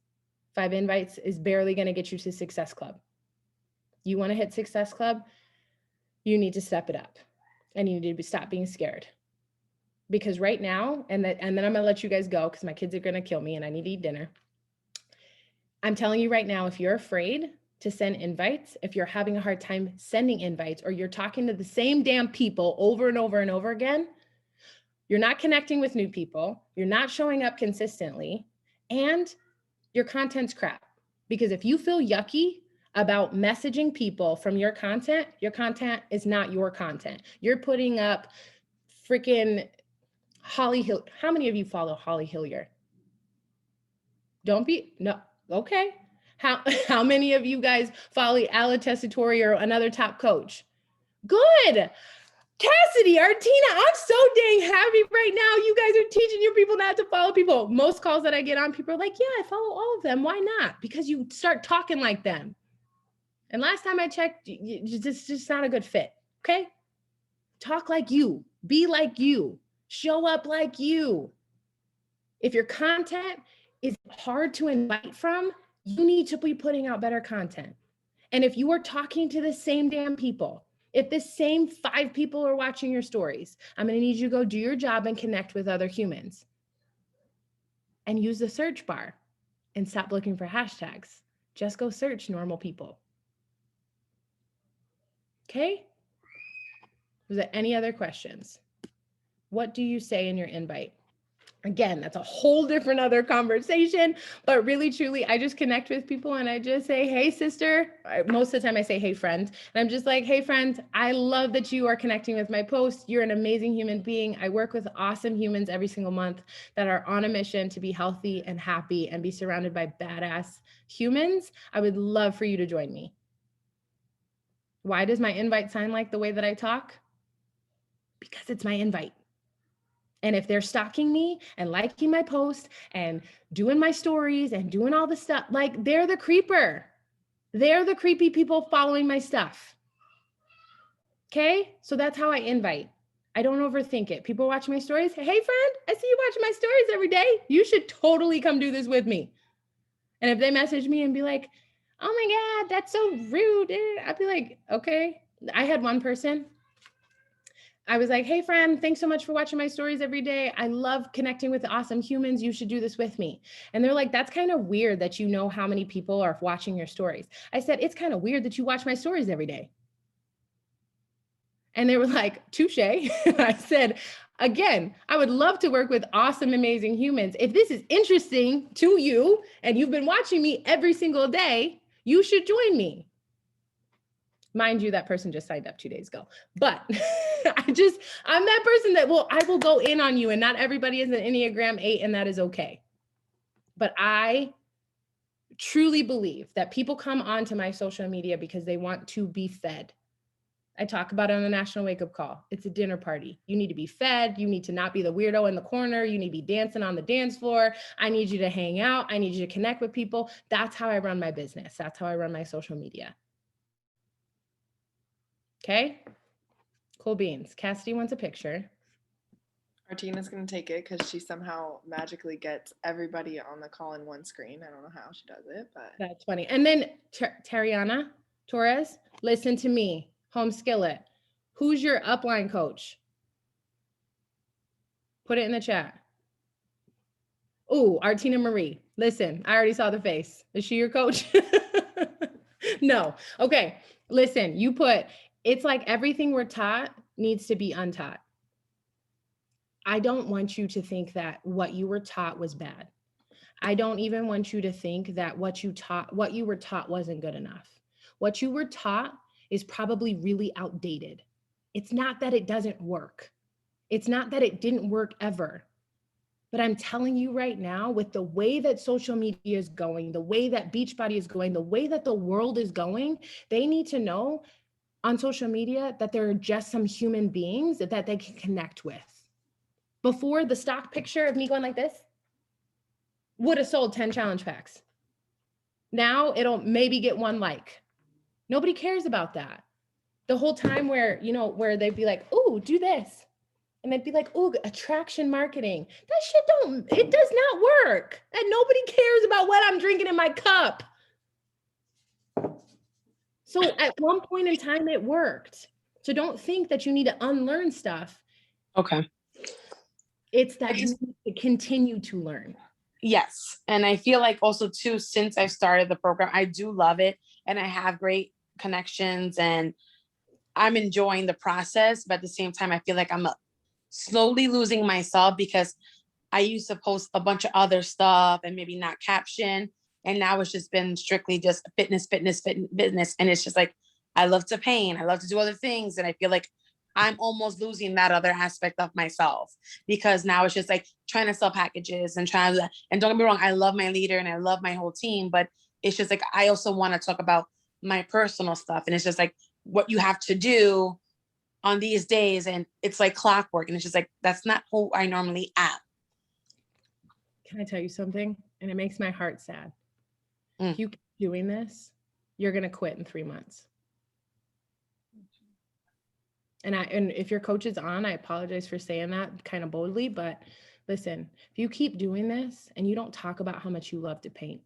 5 invites is barely going to get you to Success Club. You want to hit Success Club? You need to step it up, and you need to stop being scared. Because right now, and then I'm going to let you guys go because my kids are going to kill me and I need to eat dinner. I'm telling you right now, if you're afraid to send invites, if you're having a hard time sending invites, or you're talking to the same damn people over and over and over again, you're not connecting with new people, you're not showing up consistently, and your content's crap. Because if you feel yucky about messaging people from your content is not your content. You're putting up freaking Holly Hill. How many of you follow Holly Hillier? Don't be, no, okay. How many of you guys follow Ala Tessitore or another top coach? Good. Cassidy, Artina, I'm so dang happy right now. You guys are teaching your people not to follow people. Most calls that I get on, people are like, yeah, I follow all of them. Why not? Because you start talking like them. And last time I checked, it's just not a good fit, okay? Talk like you, be like you, show up like you. If your content is hard to invite from, you need to be putting out better content. And if you are talking to the same damn people, if the same 5 people are watching your stories, I'm going to need you to go do your job and connect with other humans. And use the search bar and stop looking for hashtags. Just go search normal people. Okay? Was there any other questions? What do you say in your invite? Again, that's a whole different other conversation, but really, truly, I just connect with people and I just say, hey, sister. Most of the time I say, hey, friend. And I'm just like, hey, friend, I love that you are connecting with my post. You're an amazing human being. I work with awesome humans every single month that are on a mission to be healthy and happy and be surrounded by badass humans. I would love for you to join me. Why does my invite sound like the way that I talk? Because it's my invite. And if they're stalking me and liking my post and doing my stories and doing all the stuff, like they're the creeper. They're the creepy people following my stuff. Okay? So that's how I invite. I don't overthink it. People watching my stories. Hey, friend, I see you watching my stories every day. You should totally come do this with me. And if they message me and be like, oh my God, that's so rude, I'd be like, okay. I had one person. I was like, hey, friend, thanks so much for watching my stories every day. I love connecting with awesome humans. You should do this with me. And they're like, that's kind of weird that you know how many people are watching your stories. I said, it's kind of weird that you watch my stories every day. And they were like, touche. I said, again, I would love to work with awesome, amazing humans. If this is interesting to you and you've been watching me every single day, you should join me. Mind you, that person just signed up 2 days ago, but I'm that person that I will go in on you, and not everybody is an Enneagram 8, and that is okay. But I truly believe that people come onto my social media because they want to be fed. I talk about it on the National Wake Up Call. It's a dinner party. You need to be fed. You need to not be the weirdo in the corner. You need to be dancing on the dance floor. I need you to hang out. I need you to connect with people. That's how I run my business. That's how I run my social media. Okay, cool beans. Cassidy wants a picture. Artina's going to take it because she somehow magically gets everybody on the call in one screen. I don't know how she does it, but That's funny. And then Tariana Torres, listen to me, Home Skillet. Who's your upline coach? Put it in the chat. Oh, Artina Marie. Listen, I already saw the face. Is she your coach? No. Okay. Listen, you put, it's like everything we're taught needs to be untaught. I don't want you to think that what you were taught was bad. I don't even want you to think that what you were taught wasn't good enough. What you were taught is probably really outdated. It's not that it doesn't work. It's not that it didn't work ever. But I'm telling you right now, with the way that social media is going, the way that Beachbody is going, the way that the world is going, they need to know on social media that there are just some human beings that they can connect with. Before, the stock picture of me going like this would have sold 10 challenge packs. Now it'll maybe get 1 like. Nobody cares about that. The whole time where they'd be like, oh, do this. And they'd be like, oh, attraction marketing. That shit it does not work. And nobody cares about what I'm drinking in my cup. So at one point in time, it worked. So don't think that you need to unlearn stuff. Okay. It's that you need to continue to learn. Yes. And I feel like also too, since I started the program, I do love it and I have great connections and I'm enjoying the process. But at the same time, I feel like I'm slowly losing myself because I used to post a bunch of other stuff and maybe not caption. And now it's just been strictly just fitness, fitness, fitness. And it's just like, I love to paint. I love to do other things. And I feel like I'm almost losing that other aspect of myself because now it's just like trying to sell packages and trying to, and don't get me wrong, I love my leader and I love my whole team, but it's just like, I also want to talk about my personal stuff. And it's just like what you have to do on these days. And it's like clockwork. And it's just like, that's not who I normally am. Can I tell you something? And it makes my heart sad. Mm. If you keep doing this, you're going to quit in 3 months. And if your coach is on, I apologize for saying that kind of boldly, but listen, if you keep doing this and you don't talk about how much you love to paint,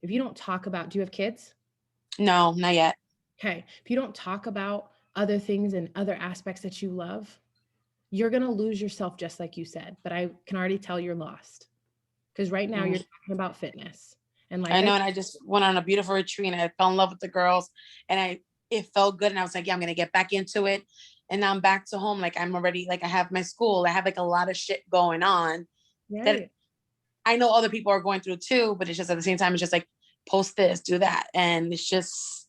if you don't talk about, do you have kids? No, not yet. Okay. If you don't talk about other things and other aspects that you love, you're going to lose yourself just like you said, but I can already tell you're lost because right now you're talking about fitness. And like I know, and I just went on a beautiful retreat and I fell in love with the girls and it felt good. And I was like, yeah, I'm going to get back into it. And now I'm back to home. Like I'm already, like I have my school. I have like a lot of shit going on that I know other people are going through too, but it's just at the same time, it's just like post this, do that. And it's just,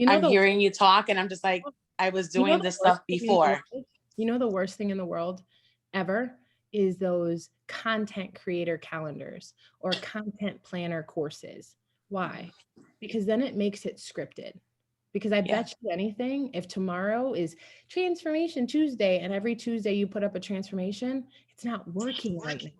I'm hearing you talk and I'm just like, I was doing this stuff before. The worst thing in the world ever is those content creator calendars or content planner courses. Why? Because then it makes it scripted. Because I bet you anything, if tomorrow is Transformation Tuesday and every Tuesday you put up a transformation, it's not working right now.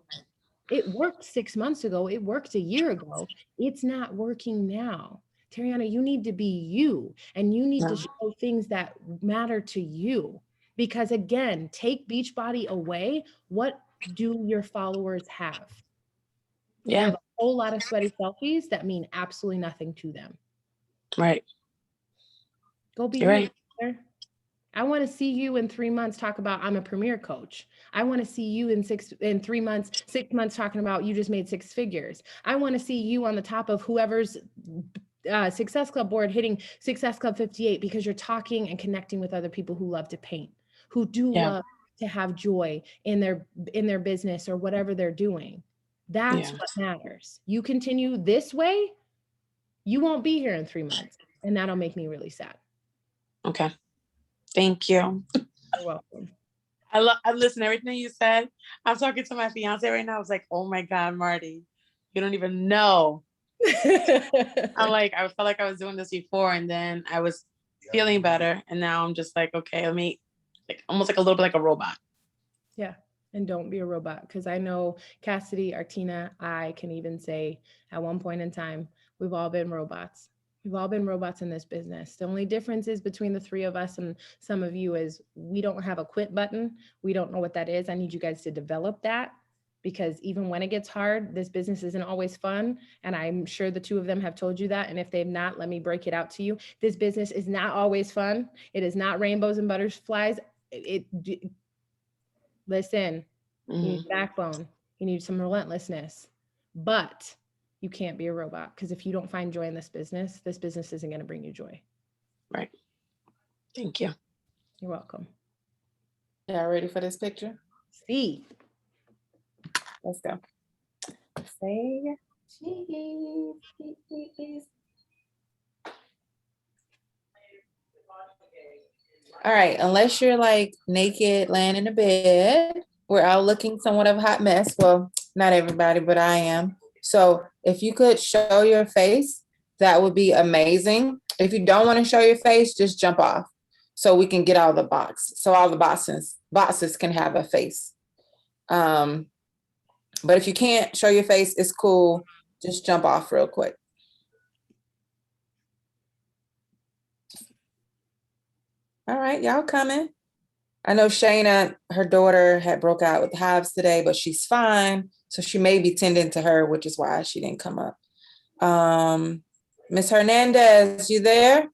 It worked 6 months ago. It worked a year ago. It's not working now. Tariana, you need to be you and you need to show things that matter to you. Because again, take Beachbody away. What do your followers have? They have a whole lot of sweaty selfies that mean absolutely nothing to them. Right. Go be right. I want to see you in 3 months talk about I'm a premier coach. I want to see you in 6 months talking about you just made 6 figures. I want to see you on the top of whoever's Success Club board hitting Success Club 58 because you're talking and connecting with other people who love to paint, who do love to have joy in their business or whatever they're doing. That's what matters. You continue this way, you won't be here in 3 months, and that'll make me really sad. Okay. Thank you. You're welcome. I listen to everything you said. I'm talking to my fiance right now. I was like, oh my God, Marty, you don't even know. I felt like I was doing this before and then I was feeling better. And now I'm just like, okay, let me almost like a little bit like a robot. Yeah. And don't be a robot. Cause I know Cassidy, Artina, I can even say at one point in time, we've all been robots. We've all been robots in this business. The only difference is between the 3 of us and some of you is we don't have a quit button. We don't know what that is. I need you guys to develop that because even when it gets hard, this business isn't always fun. And I'm sure the 2 of them have told you that. And if they've not, let me break it out to you. This business is not always fun. It is not rainbows and butterflies. Listen, you need backbone. You need some relentlessness, but you can't be a robot because if you don't find joy in this business isn't going to bring you joy. Right. Thank you. You're welcome. Y'all ready for this picture? See. Let's go. Say cheese. All right, unless you're like naked laying in a bed, we're all looking somewhat of a hot mess. Well, not everybody, but I am. So if you could show your face, that would be amazing. If you don't want to show your face, just jump off so we can get out of the box. So all the boxes can have a face. But if you can't show your face, it's cool. Just jump off real quick. All right, y'all coming. I know Shayna, her daughter had broke out with hives today, but she's fine. So she may be tending to her, which is why she didn't come up. Miss Hernandez, you there?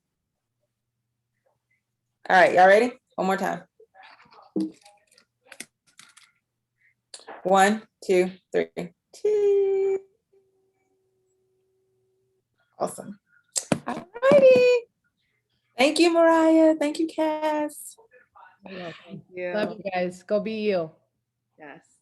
All right, y'all ready? One more time. 1, 2, 3, Tea. Awesome. All righty. Thank you, Mariah. Thank you, Cass. You're welcome. you. Love you guys. Go be you. Yes.